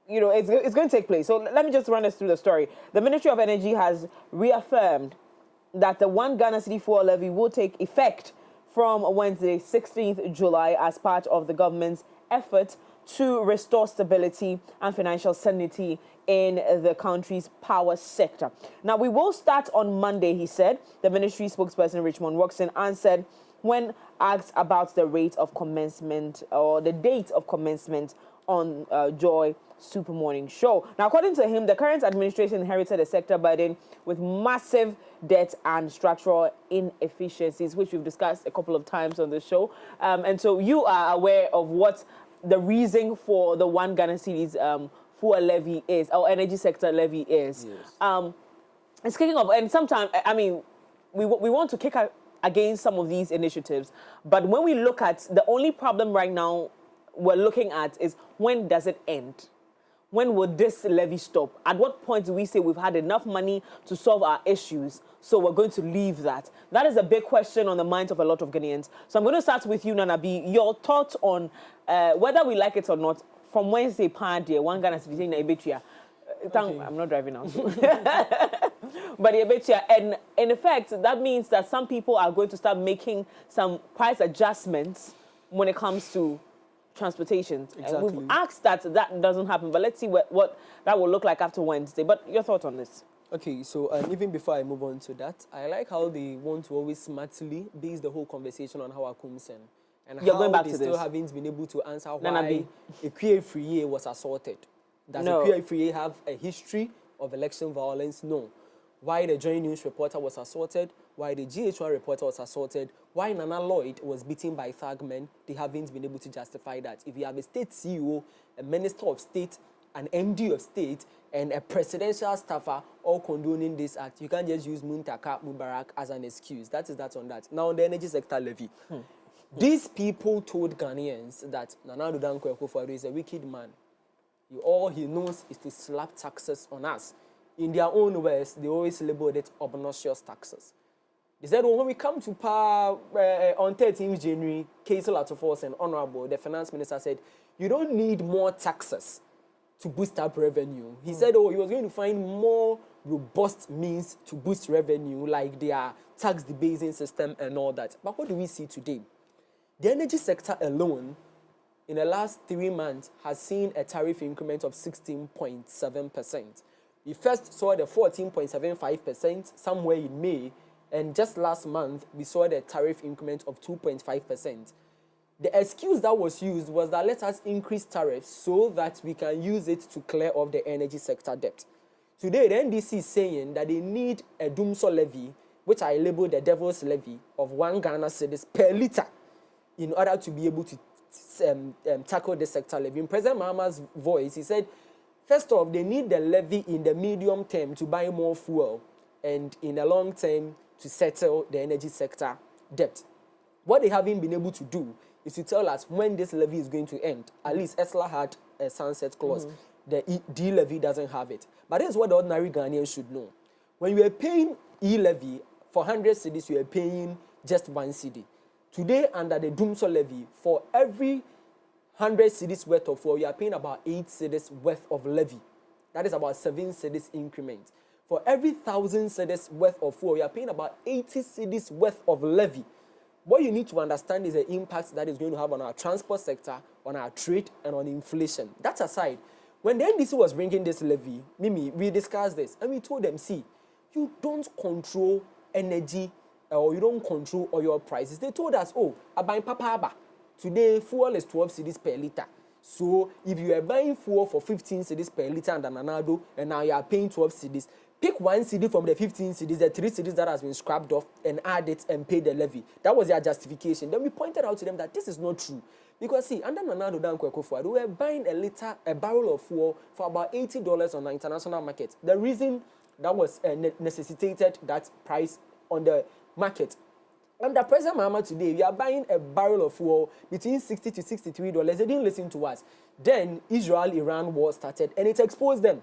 Speaker 19: it's going to take place. So let me just run us through the story. The Ministry of Energy has reaffirmed that the one Ghana Cedi fuel levy will take effect from Wednesday, 16th July, as part of the government's effort to restore stability and financial sanity in the country's power sector. Now, we will start on Monday, he said. The ministry spokesperson, Richmond Watson, answered when asked about the rate of commencement or the date of commencement on Joy Super Morning Show. Now, according to him, the current administration inherited a sector burden with massive debt and structural inefficiencies, which we've discussed a couple of times on the show. And so you are aware of what the reason for the 1 Ghana cedis fuel levy is, or energy sector levy is. Yes. It's kicking off, and sometimes, I mean, we want to kick against some of these initiatives, but when we look at the only problem right now we're looking at is when does it end? When will this levy stop? At what point do we say we've had enough money to solve our issues, so we're going to leave that? That is a big question on the minds of a lot of Ghanaians. So I'm going to start with you, Nana B. Your thoughts on whether we like it or not, from Wednesday, 1 Ghana citizen in Ebetria. I'm not driving now. But and in effect, that means that some people are going to start making some price adjustments when it comes to transportation.
Speaker 20: Exactly.
Speaker 19: We've asked that doesn't happen, but let's see what that will look like after Wednesday. But your thoughts on this?
Speaker 20: Okay, so even before I move on to that, I like how they want to always smartly base the whole conversation on how Akumsen. And
Speaker 19: You're
Speaker 20: how
Speaker 19: going back
Speaker 20: they
Speaker 19: to
Speaker 20: still
Speaker 19: this.
Speaker 20: haven't been able to answer
Speaker 19: Nana
Speaker 20: why
Speaker 19: B.
Speaker 20: Equia Free was assaulted. Does Equia Free have a history of election violence? No. Why the Joint News reporter was assaulted? Why the GH1 reporter was assaulted? Why Nana Lloyd was beaten by thugmen? They haven't been able to justify that. If you have a state CEO, a minister of state, an MD of state, and a presidential staffer all condoning this act, you can't just use Muntaka Mubarak as an excuse. That is that on that. Now, on the energy sector levy. These people told Ghanaians that Nana Addo Dankwa Akufo-Addo is a wicked man. All he knows is to slap taxes on us. In their own words, they always labeled it obnoxious taxes. They said, well, when we come to power on 13th January, Casey Latofos and Honorable, the finance minister said, you don't need more taxes to boost up revenue. He said, oh, he was going to find more robust means to boost revenue, like their tax debasing system and all that. But what do we see today? The energy sector alone, in the last 3 months, has seen a tariff increment of 16.7%. We first saw the 14.75% somewhere in May, and just last month, we saw the tariff increment of 2.5%. The excuse that was used was that let us increase tariffs so that we can use it to clear off the energy sector debt. Today, the NDC is saying that they need a Dumso levy, which I labeled the devil's levy, of 1 Ghana cedis per litre in order to be able to tackle the sector levy. In President Mahama's voice, he said, first off, they need the levy in the medium term to buy more fuel, and in the long term to settle the energy sector debt. What they haven't been able to do is to tell us when this levy is going to end. At least ESLA had a sunset clause. The D-levy doesn't have it. But this is what the ordinary Ghanaian should know. When you are paying E-levy for 100 cedis, you are paying just 1 cedi. Today, under the Dumso levy, for every 100 cedis worth of fuel, you are paying about 8 cedis worth of levy. That is about 7 cedis increment. For every 1,000 cedis worth of fuel, you are paying about 80 cedis worth of levy. What you need to understand is the impact that is going to have on our transport sector, on our trade, and on inflation. That aside, when the NDC was bringing this levy, Mimi, we discussed this, and we told them, see, you don't control energy or you don't control oil prices. They told us, oh, I'm buying Papa. Today, fuel is 12 cedis per litre. So, if you are buying fuel for 15 cedis per litre under Nana Addo, and now you are paying 12 cedis, pick 1 cedi from the 15 cedis, the 3 cedis that has been scrapped off, and add it and pay the levy. That was their justification. Then we pointed out to them that this is not true. Because see, under Nana Addo Dankwa Akufo-Addo, we were buying a barrel of fuel for about $80 on the international market. The reason that was necessitated that price on the market. Under President Mahama today, we are buying a barrel of fuel between $60 to $63. They didn't listen to us. Then Israel-Iran war started, and it exposed them.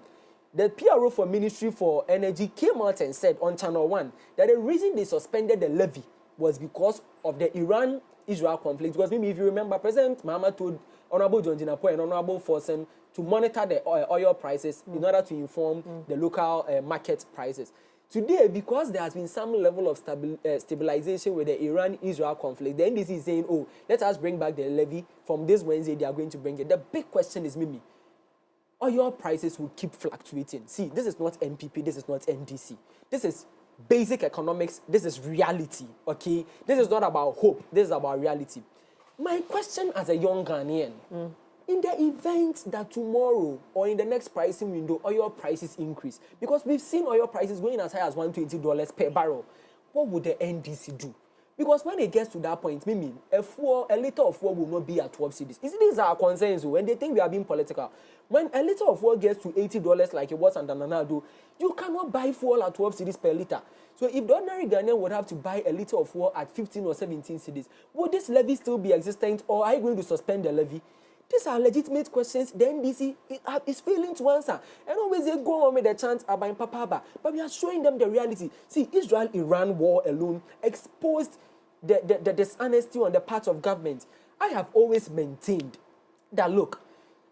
Speaker 20: The PRO for Ministry for Energy came out and said on Channel 1 that the reason they suspended the levy was because of the Iran-Israel conflict. Because maybe if you remember, President Mahama told Honorable John Jinapo and Honorable Forsen to monitor the oil prices in order to inform the local market prices. Today, because there has been some level of stabilization with the Iran-Israel conflict, the NDC is saying, oh, let us bring back the levy. From this Wednesday, they are going to bring it. The big question is, Mimi, oil prices will keep fluctuating. See, this is not MPP, this is not NDC. This is basic economics, this is reality, okay? This is not about hope, this is about reality. My question as a young Ghanaian, in the event that tomorrow or in the next pricing window, oil prices increase, because we've seen oil prices going as high as $120 per barrel, what would the NDC do? Because when it gets to that point, Mimi, a liter of fuel will not be at 12 cedis. These are our concerns when they think we are being political. When a liter of fuel gets to $80 like it was under Nanado, you cannot buy fuel at 12 cedis per liter. So if the ordinary Ghanaian would have to buy a liter of fuel at 15 or 17 cedis, would this levy still be existent, or are you going to suspend the levy? These are legitimate questions the NDC is failing to answer. And always they go on with the chant about Papa, but we are showing them the reality. See, Israel-Iran war alone exposed the dishonesty on the part of government. I have always maintained that, look,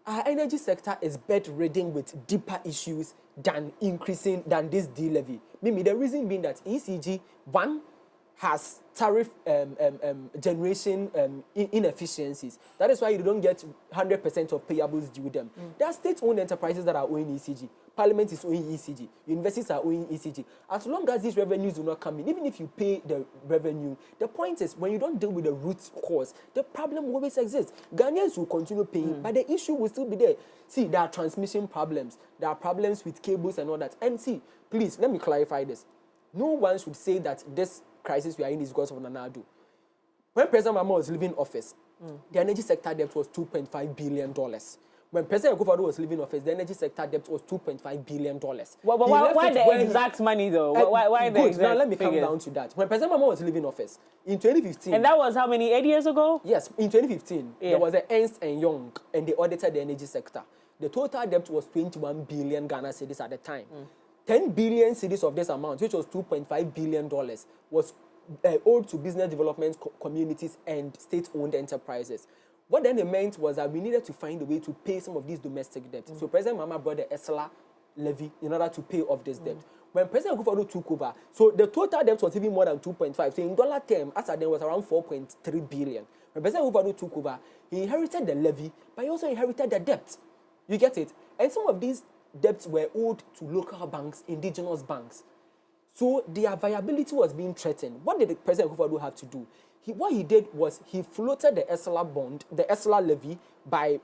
Speaker 20: our energy sector is bedridden with deeper issues than this D-levy. Maybe the reason being that ECG, one, has tariff generation inefficiencies. That is why you don't get 100% of payables due them. There are state-owned enterprises that are owing ECG. Parliament is owing ECG. Universities are owing ECG. As long as these revenues do not come in, even if you pay the revenue, the point is when you don't deal with the root cause, the problem always exists. Ghanaians will continue paying, but the issue will still be there. See, there are transmission problems. There are problems with cables and all that. And see, please, let me clarify this. No one should say that this crisis we are in is because of Nanado. When President Mahama was leaving office, the energy sector debt was $2.5 billion. When President Akufo-Addo was leaving office, the energy sector debt was $2.5 billion.
Speaker 19: Why the exact money though? Why the exact
Speaker 20: Now let me come down to that. When President Mahama was leaving office, in 2015...
Speaker 19: And that was how many, 8 years ago?
Speaker 20: Yes, in 2015, there was an Ernst & Young, and they audited the energy sector. The total debt was 21 billion Ghana cedis at the time. 10 billion cedis of this amount, which was $2.5 billion, was owed to business development communities and state-owned enterprises. What then it meant was that we needed to find a way to pay some of these domestic debts. So President Mahama brought the ESLA levy in order to pay off this debt. When President Akufo-Addo took over, so the total debt was even more than 2.5. So in dollar terms, as at then was around 4.3 billion. When President Akufo-Addo took over, he inherited the levy, but he also inherited the debt. You get it? And some of these debts were owed to local banks, indigenous banks. So their viability was being threatened. What did the President Akufo-Addo have to do? What he did was he floated the ESLA bond, the ESLA levy, by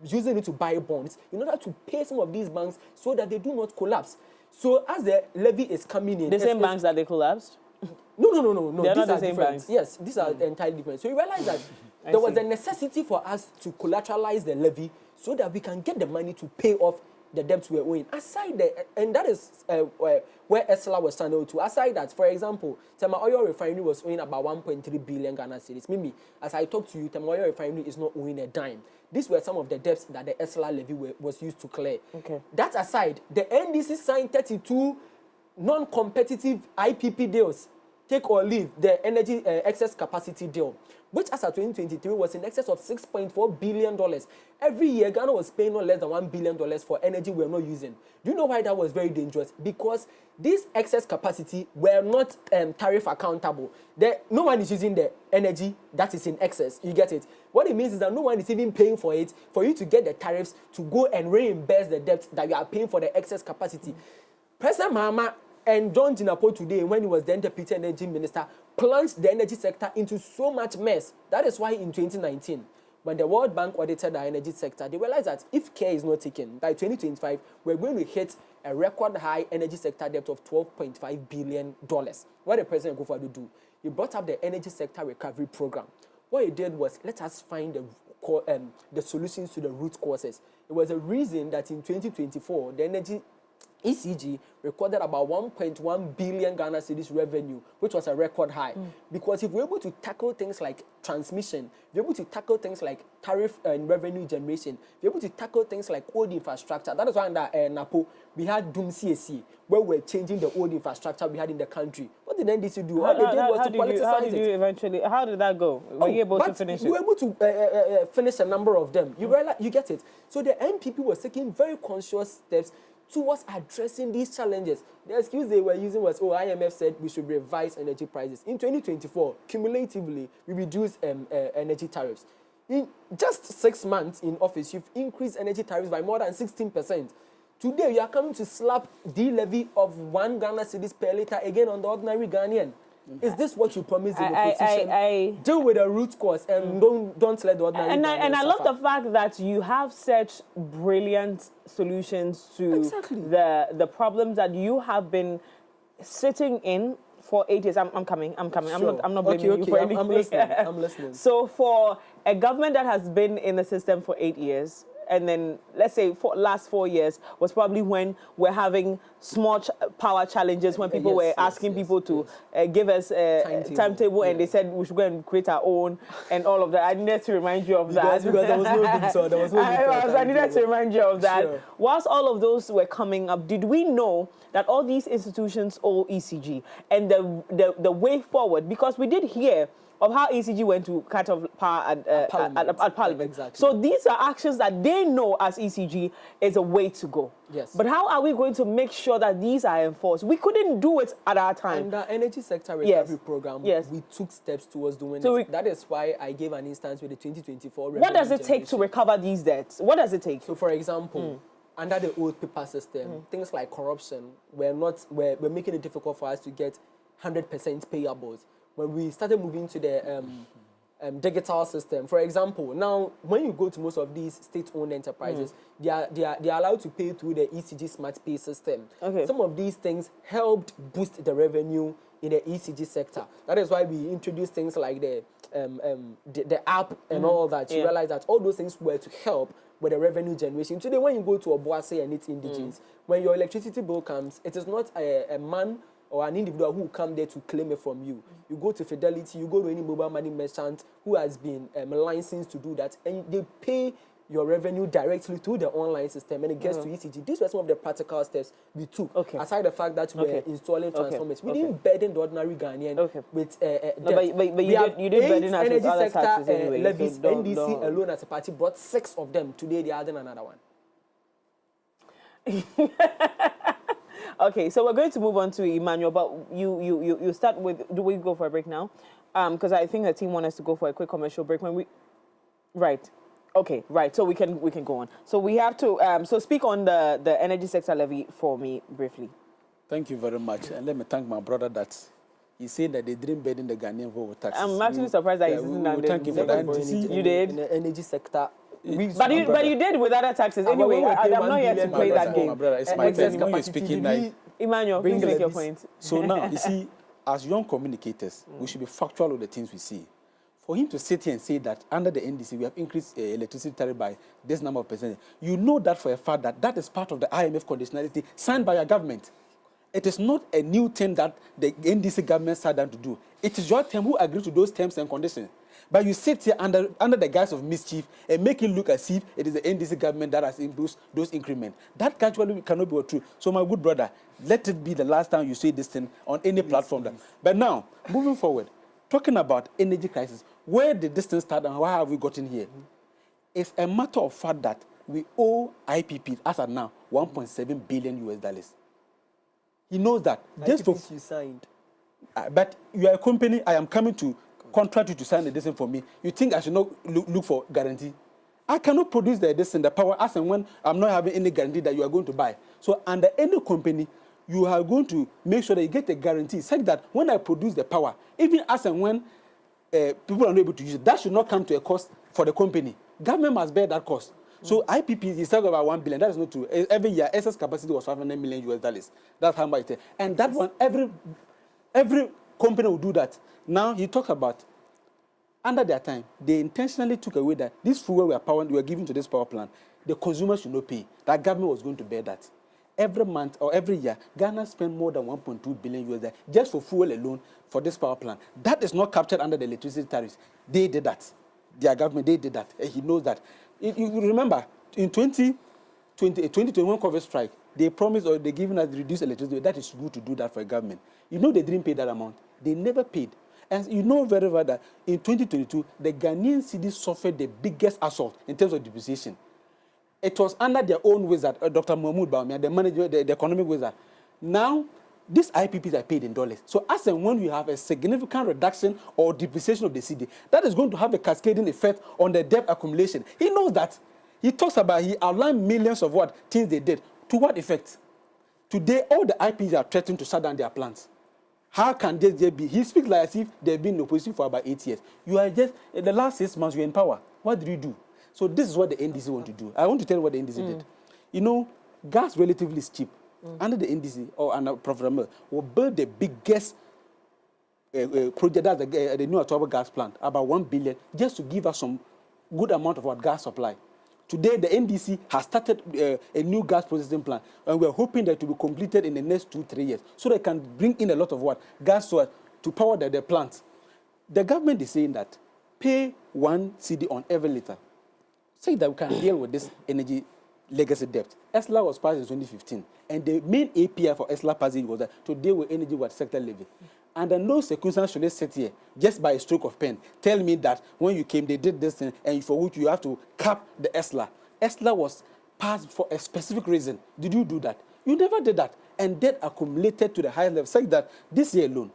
Speaker 20: using it to buy bonds in order to pay some of these banks so that they do not collapse. So as the levy is coming in...
Speaker 19: The same banks that they collapsed?
Speaker 20: No.
Speaker 19: They're
Speaker 20: these
Speaker 19: not the
Speaker 20: are
Speaker 19: same
Speaker 20: different.
Speaker 19: banks?
Speaker 20: Yes, these are entirely different. So you realize that there was a necessity for us to collateralize the levy so that we can get the money to pay off the debts we're owing. Aside and that is where ESLA was channeled to. Aside that, for example, Tema Oil Refinery was owing about 1.3 billion Ghana cedis. Mimi, as I talk to you, Tema Oil Refinery is not owing a dime. These were some of the debts that the ESLA levy was used to clear.
Speaker 19: Okay.
Speaker 20: That aside, the NDC signed 32 non-competitive IPP deals, take or leave, the energy excess capacity deal, which as of 2023 was in excess of $6.4 billion. Every year, Ghana was paying no less than $1 billion for energy we're not using. Do you know why that was very dangerous? Because this excess capacity were not tariff accountable. No one is using the energy that is in excess. You get it? What it means is that no one is even paying for it, for you to get the tariffs to go and reimburse the debt that you are paying for the excess capacity. President Mahama and John Jinapo today, when he was then Deputy Energy Minister, plunged the energy sector into so much mess. That is why in 2019, when the World Bank audited the energy sector, they realized that if care is not taken, by 2025, we're going to hit a record high energy sector debt of $12.5 billion. What did President Akufo-Addo do? He brought up the energy sector recovery program. What he did was, let us find the solutions to the root causes. It was a reason that in 2024, the energy ECG recorded about 1.1 billion Ghana cedis revenue, which was a record high. Because if we're able to tackle things like transmission, we're able to tackle things like tariff and revenue generation, we're able to tackle things like old infrastructure. That is why under NAPO, we had Doom CAC, where we're changing the old infrastructure we had in the country. What did NDC do? All they did was to politicize it.
Speaker 19: How did that go? Were you able to finish it?
Speaker 20: We were able to finish a number of them. You get it? So the MPP was taking very conscious steps towards addressing these challenges. The excuse they were using was, IMF said we should revise energy prices. In 2024, cumulatively, we reduced energy tariffs. In just 6 months in office, you've increased energy tariffs by more than 16%. Today, you are coming to slap the levy of 1 Ghana cedis per litre again on the ordinary Ghanaian. Is this what you promised in the opposition? Deal with the root cause and don't let the ordinary Ghanaian
Speaker 19: And I love
Speaker 20: suffer.
Speaker 19: the fact that you have such brilliant solutions to the problems that you have been sitting in for 8 years. I'm coming.
Speaker 20: Sure.
Speaker 19: I'm not blaming you for anything.
Speaker 20: I'm listening.
Speaker 19: So for a government that has been in the system for 8 years, and then let's say for last 4 years was probably when we're having small power challenges, when people were asking people to give us a timetable and they said we should go and create our own and all of that. I needed to remind you of that.
Speaker 20: Because there was no need, so there was no need
Speaker 19: I needed to remind you of that.
Speaker 20: Sure.
Speaker 19: Whilst all of those were coming up, did we know that all these institutions owe ECG and the way forward? Because we did hear of how ECG went to cut off power at Parliament.
Speaker 20: Exactly.
Speaker 19: So these are actions that they know as ECG is a way to go.
Speaker 20: Yes.
Speaker 19: But how are we going to make sure that these are enforced? We couldn't do it at our time.
Speaker 20: And the energy sector recovery program, we took steps towards doing it. That is why I gave an instance with the 2024
Speaker 19: What does it take to recover these debts? What does it take?
Speaker 20: So, for example, under the old paper system, things like corruption were making it difficult for us to get 100% payables. When we started moving to the digital system, for example, now when you go to most of these state-owned enterprises, they are allowed to pay through the ECG Smart Pay system.
Speaker 19: Okay.
Speaker 20: Some of these things helped boost the revenue in the ECG sector. That is why we introduced things like the app and all that. You realize that all those things were to help with the revenue generation. Today, when you go to Obuasi and it's indigenous, when your electricity bill comes, it is not a man or an individual who will come there to claim it from you. You go to Fidelity, you go to any mobile money merchant who has been licensed to do that, and they pay your revenue directly through the online system, and it gets to ECG. These were some of the practical steps we took. Aside the fact that we were installing transformers, we didn't burden the ordinary Ghanaian with debt.
Speaker 19: But you did burden us with other taxes anyway.
Speaker 20: Levies. So NDC alone as a party brought 6 of them. Today they are adding another one.
Speaker 19: Okay, so we're going to move on to Emmanuel, but you start with, do we go for a break now? Because I think the team wants us to go for a quick commercial break when we... Right. Okay, right. So we can go on. So we have to... so speak on the energy sector levy for me briefly.
Speaker 21: Thank you very much. And let me thank my brother that he said that they didn't burden the Ghanaian vote with taxes.
Speaker 19: I'm actually surprised that he's sitting
Speaker 21: thank you for that.
Speaker 19: You did?
Speaker 20: In the energy sector...
Speaker 19: But you did with other taxes. Anyway, I'm not here to play that game.
Speaker 21: My brother, it's my turn. When you're speaking like...
Speaker 19: Emmanuel, please make your point.
Speaker 21: So now, you see, as young communicators, we should be factual with the things we see. For him to sit here and say that under the NDC, we have increased electricity tariff by this number of percent, you know that for a fact that is part of the IMF conditionality signed by your government. It is not a new thing that the NDC government sat down to do. It is your team who agreed to those terms and conditions. But you sit here under the guise of mischief and make it look as if it is the NDC government that has imposed those increments. That casually cannot be true. So, my good brother, let it be the last time you say this thing on any platform. But now, moving forward, talking about energy crisis, where did this thing start and how have we gotten here? It's a matter of fact that we owe IPP, as of now, $1.7 billion. He knows that.
Speaker 20: Just for you signed.
Speaker 21: But you are a company, I am coming to contract you to sign the decision for me. You think I should not look for guarantee? I cannot produce the decision, the power, as and when I'm not having any guarantee that you are going to buy. So under any company, you are going to make sure that you get a guarantee such that when I produce the power, even as and when people are not able to use it, that should not come to a cost for the company. Government must bear that cost. So IPP is talking about $1 billion. That is not true. Every year, excess capacity was $500 million. That's how much it is. And that one, every company will do that. Now he talks about, under their time, they intentionally took away that this fuel we are giving to this power plant, the consumer should not pay. That government was going to bear that. Every month or every year, Ghana spent more than $1.2 billion just for fuel alone for this power plant. That is not captured under the electricity tariffs. They did that. Their government, they did that. And he knows that. You remember, in 2021 COVID strike, they promised or they given us reduced electricity. That is good to do that for a government. You know they didn't pay that amount. They never paid. And you know very well that in 2022, the Ghanaian cedi suffered the biggest assault in terms of depreciation. It was under their own wizard, Dr. Mahmoud Bawumia, the manager, the economic wizard. Now, these IPPs are paid in dollars. So as and when you have a significant reduction or depreciation of the cedi, that is going to have a cascading effect on the debt accumulation. He knows that. He talks about, he outlined millions of things they did. To what effect? Today, all the IPs are threatening to shut down their plants. How can they be? He speaks like as if they've been in opposition for about 8 years. You are just, in the last 6 months, you're in power. What did you do? So this is what the NDC want to do. I want to tell you what the NDC did. You know, gas relatively is cheap. Under the NDC or under Professor will build the biggest project, that's the new Atobo gas plant, about 1 billion, just to give us some good amount of gas supply. Today, the NDC has started a new gas processing plant, and we're hoping that it will be completed in the next 2-3 years, so they can bring in a lot of gas to power the plant. The government is saying that pay 1 cedi on every liter, say that we can deal with this energy legacy debt. ESLA was passed in 2015, and the main API for ESLA passing was that to deal with energy with sector levy. And then no circumstance should they sit here just by a stroke of pen tell me that when you came they did this thing and for which you have to cap the ESLA. ESLA was passed for a specific reason. Did you do that? You never did that. And debt accumulated to the highest level. Say that this year alone,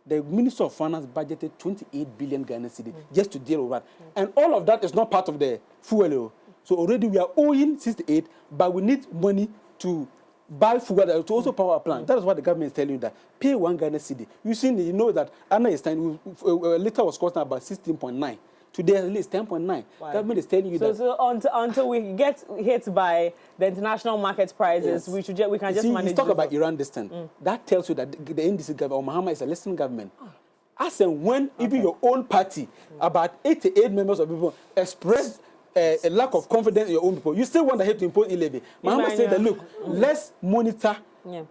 Speaker 21: the Minister of Finance budgeted 28 billion Ghana cedi just to deal with that. And all of that is not part of the fuel. So already we are owing 68, but we need money to buy fuel to also power our plant. That is what the government is telling you, that pay 1 Ghana cedi. You know that Anna is time, a liter was costing about 16.9. Today at least 10.9. Wow. Government is telling you that. So
Speaker 19: until we get hit by the international market prices, yes, we can just manage.
Speaker 21: You talk about Iran this time. That tells you that the NDC government or Muhammad is a listening government. As and when even your own party, about 88 members of people expressed a lack of confidence in your own people, you still want to help to impose levy. Muhammad said that, look, let's monitor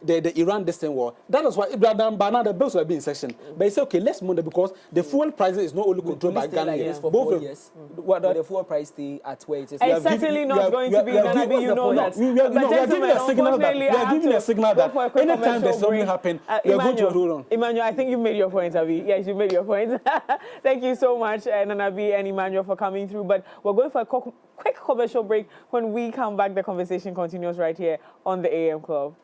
Speaker 21: the Iran distant war. That is why now the bills were being sectioned. But he said, okay, let's monitor because the fuel prices is not only controlled by Ghana.
Speaker 20: For 4 years. What the fuel price stay at where it is?
Speaker 19: It's certainly not going to be Ghana, you know that.
Speaker 21: We are giving a signal that we are giving a signal that anytime there's something happen, we are going to hold on.
Speaker 19: Emmanuel, I think you made your point, Abi. Yes, you made your point. Thank you so much, Nanabi and Emmanuel, for coming through. But we're going for a quick commercial break. When we come back, the conversation continues right here on the AM Club.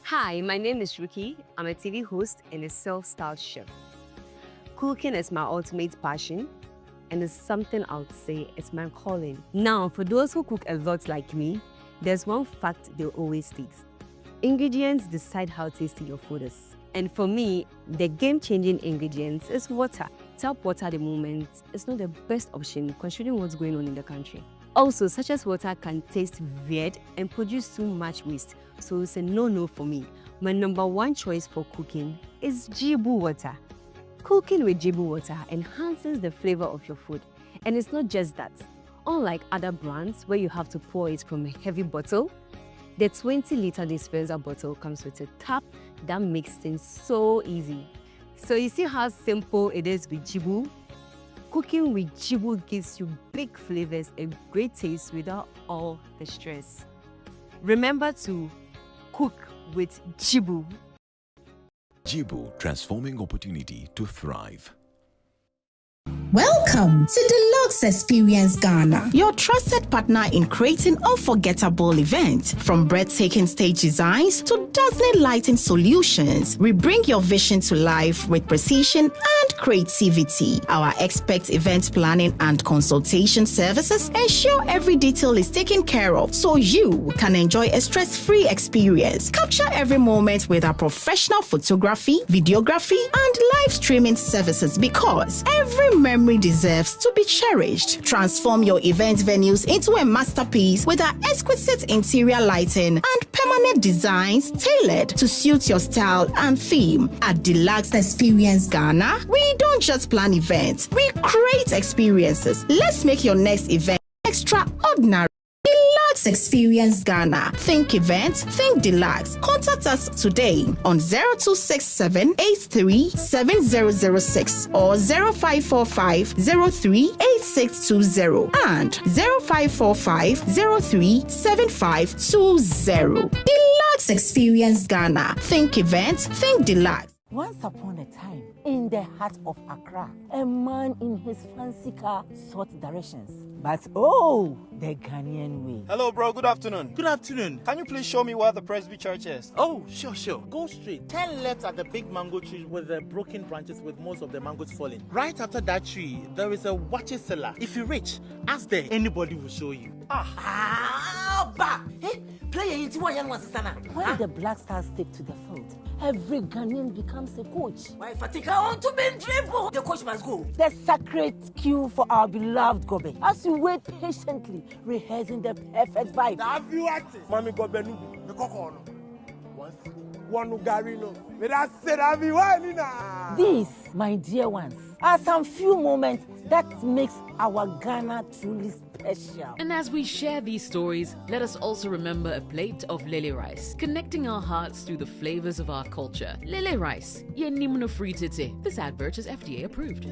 Speaker 1: Hi, my name is Ruki. I'm a TV host and a self-styled chef. Cooking is my ultimate passion, and it's something I would say is my calling. Now, for those who cook a lot like me, there's one fact they'll always state. Ingredients decide how tasty your food is. And for me, the game-changing ingredients is water. Tap water at the moment is not the best option considering what's going on in the country. Also, such as water can taste weird and produce too much waste, so it's a no-no for me. My #1 choice for cooking is Jibu water. Cooking with Jibu water enhances the flavor of your food. And it's not just that. Unlike other brands where you have to pour it from a heavy bottle, the 20-liter dispenser bottle comes with a tap that makes things so easy. So you see how simple it is with Jibu? Cooking with Jibu gives you big flavors and great taste without all the stress. Remember to cook with Jibu.
Speaker 9: Jibu, transforming opportunity to thrive.
Speaker 22: Welcome to Deluxe Experience Ghana, your trusted partner in creating unforgettable events. From breathtaking stage designs to dazzling lighting solutions, we bring your vision to life with precision and creativity. Our expert event planning and consultation services ensure every detail is taken care of so you can enjoy a stress-free experience. Capture every moment with our professional photography, videography, and live streaming services because every memory deserves to be cherished. Transform your event venues into a masterpiece with our exquisite interior lighting and permanent designs tailored to suit your style and theme. At Deluxe Experience Ghana, we don't just plan events, we create experiences. Let's make your next event extraordinary. Deluxe Experience Ghana. Think events, think Deluxe. Contact us today on 0267 83 7006 or 0545 03 8620 and 0545 03 7520. Deluxe Experience Ghana. Think events, think Deluxe.
Speaker 2: Once upon a time, in the heart of Accra, a man in his fancy car sought directions. But oh, the Ghanaian way.
Speaker 5: Hello, bro. Good afternoon. Good afternoon. Can you please show me where the Presby Church is?
Speaker 6: Oh, sure. Go straight. 10 left at the big mango tree with the broken branches with most of the mangoes falling. Right after that tree, there is a watches cellar. If you reach, ask there. Anybody will show you.
Speaker 2: When the Black Stars take to the field, every Ghanaian becomes a coach. Why Fatika want to be dribble? The coach must go. The sacred cue for our beloved Gobe. As we wait patiently, rehearsing the perfect vibe.
Speaker 10: Mami Gobe nubi, the kokono. One garino.
Speaker 2: These, my dear ones, are some few moments that makes our Ghana truly special.
Speaker 11: And as we share these stories, let us also remember a plate of lily rice, connecting our hearts through the flavors of our culture. Lily rice, ye nimno free tete. This advert is FDA approved.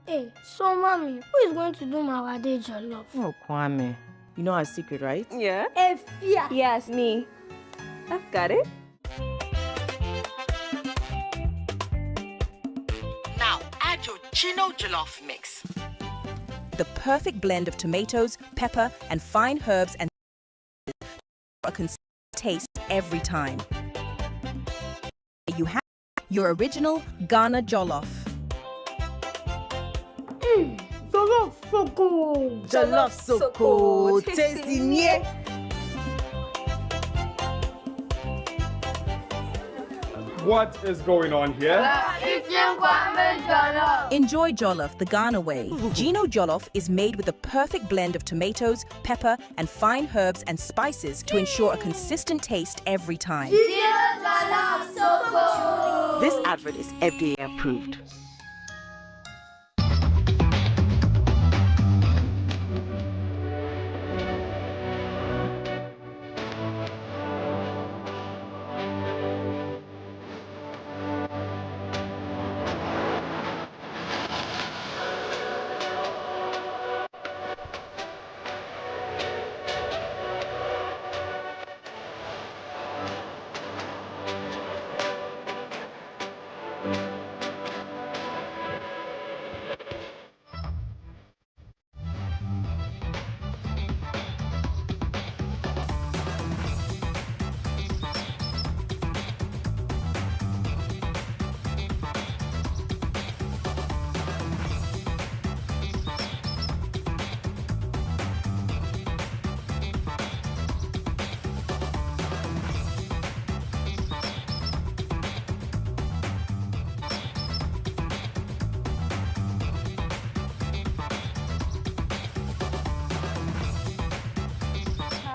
Speaker 12: Hey, so mommy, who is going to do my wade jollof?
Speaker 13: Oh, Kwame. You know our secret, right? Yeah.
Speaker 12: Efia.
Speaker 13: Yes, me. I've got it.
Speaker 23: Now, add your Chino jollof mix.
Speaker 15: The perfect blend of tomatoes, pepper, and fine herbs and a consistent taste every time. You have your original Ghana jollof.
Speaker 12: Jollof soko.
Speaker 2: Jollof soko. Tasty near.
Speaker 16: What is going on here?
Speaker 15: Enjoy jollof the Ghana way. Gino jollof is made with the perfect blend of tomatoes, pepper, and fine herbs and spices to ensure a consistent taste every time.
Speaker 23: This advert is FDA approved.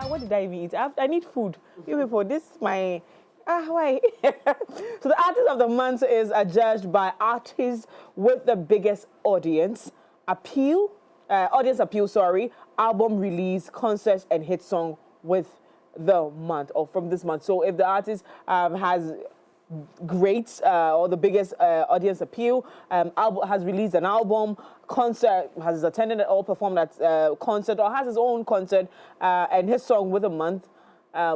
Speaker 19: What did I even eat? I need food. You people, this is my... why? So the artist of the month is adjudged by artists with the biggest audience appeal, album release, concerts, and hit song with the month or from this month. So if the artist has great or the biggest audience appeal, has released an album, concert, has attended or performed at concert or has his own concert and his song with a month,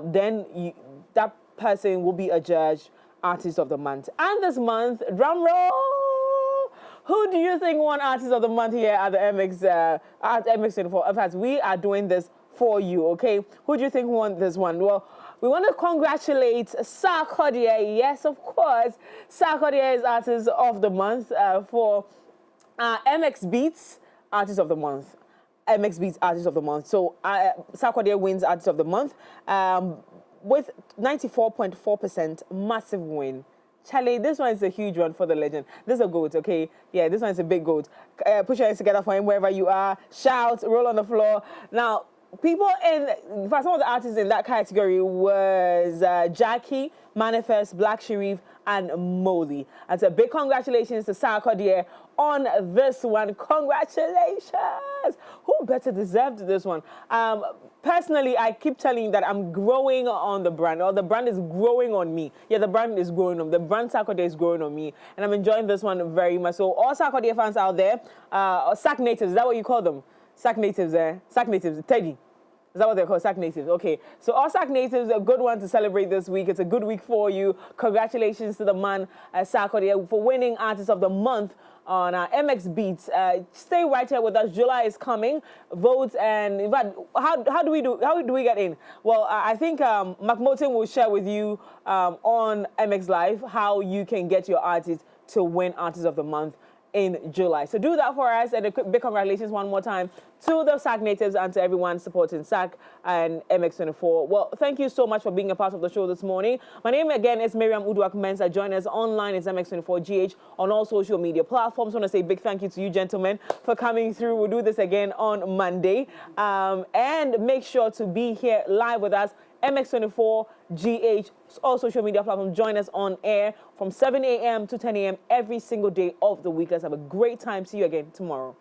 Speaker 19: then that person will be adjudged artist of the month. And this month, drum roll, who do you think won artist of the month here at the MX24? In fact, we are doing this for you, okay? Who do you think won this one? Well, we want to congratulate Sarkodie. Yes, of course. Sarkodie is artist of the month for MXBeatz Artist of the Month. MXBeatz Artist of the Month. So Sarkodie wins Artist of the Month with 94.4%, massive win. Charlie, this one is a huge one for the legend. This is a goat, okay? Yeah, this one is a big goat. Put your hands together for him wherever you are. Shout, roll on the floor. Now, people for some of the artists in that category was Jackie, Manifest, Black Sharif, and Molly. And so big congratulations to Sarkodie on this one. Congratulations! Who better deserved this one? Personally, I keep telling you that I'm growing on the brand, or the brand is growing on me. Yeah, the brand is growing on me. The brand Sarkodie is growing on me, and I'm enjoying this one very much. So all Sarkodie fans out there, or Sac natives, is that what you call them? Sac natives, Sac natives, Teddy. Is that what they're called? SAC natives. Okay. So all SAC natives, a good one to celebrate this week. It's a good week for you. Congratulations to the man, Sarkodie, for winning Artist of the Month on MXBeatz. Stay right here with us. July is coming. Vote and in fact, how do we get in? Well, I think Mark Motin will share with you on MX Live how you can get your artist to win Artist of the Month in July. So do that for us, and a big congratulations one more time to the SAC natives and to everyone supporting SAC and MX24. Well, thank you so much for being a part of the show this morning. My name again is Miriam Uduak-Mensah. Join us online. It's MX24GH on all social media platforms. I want to say a big thank you to you, gentlemen, for coming through. We'll do this again on Monday. And make sure to be here live with us. MX24GH, all social media platforms. Join us on air from 7 a.m. to 10 a.m. every single day of the week. Let's have a great time. See you again tomorrow.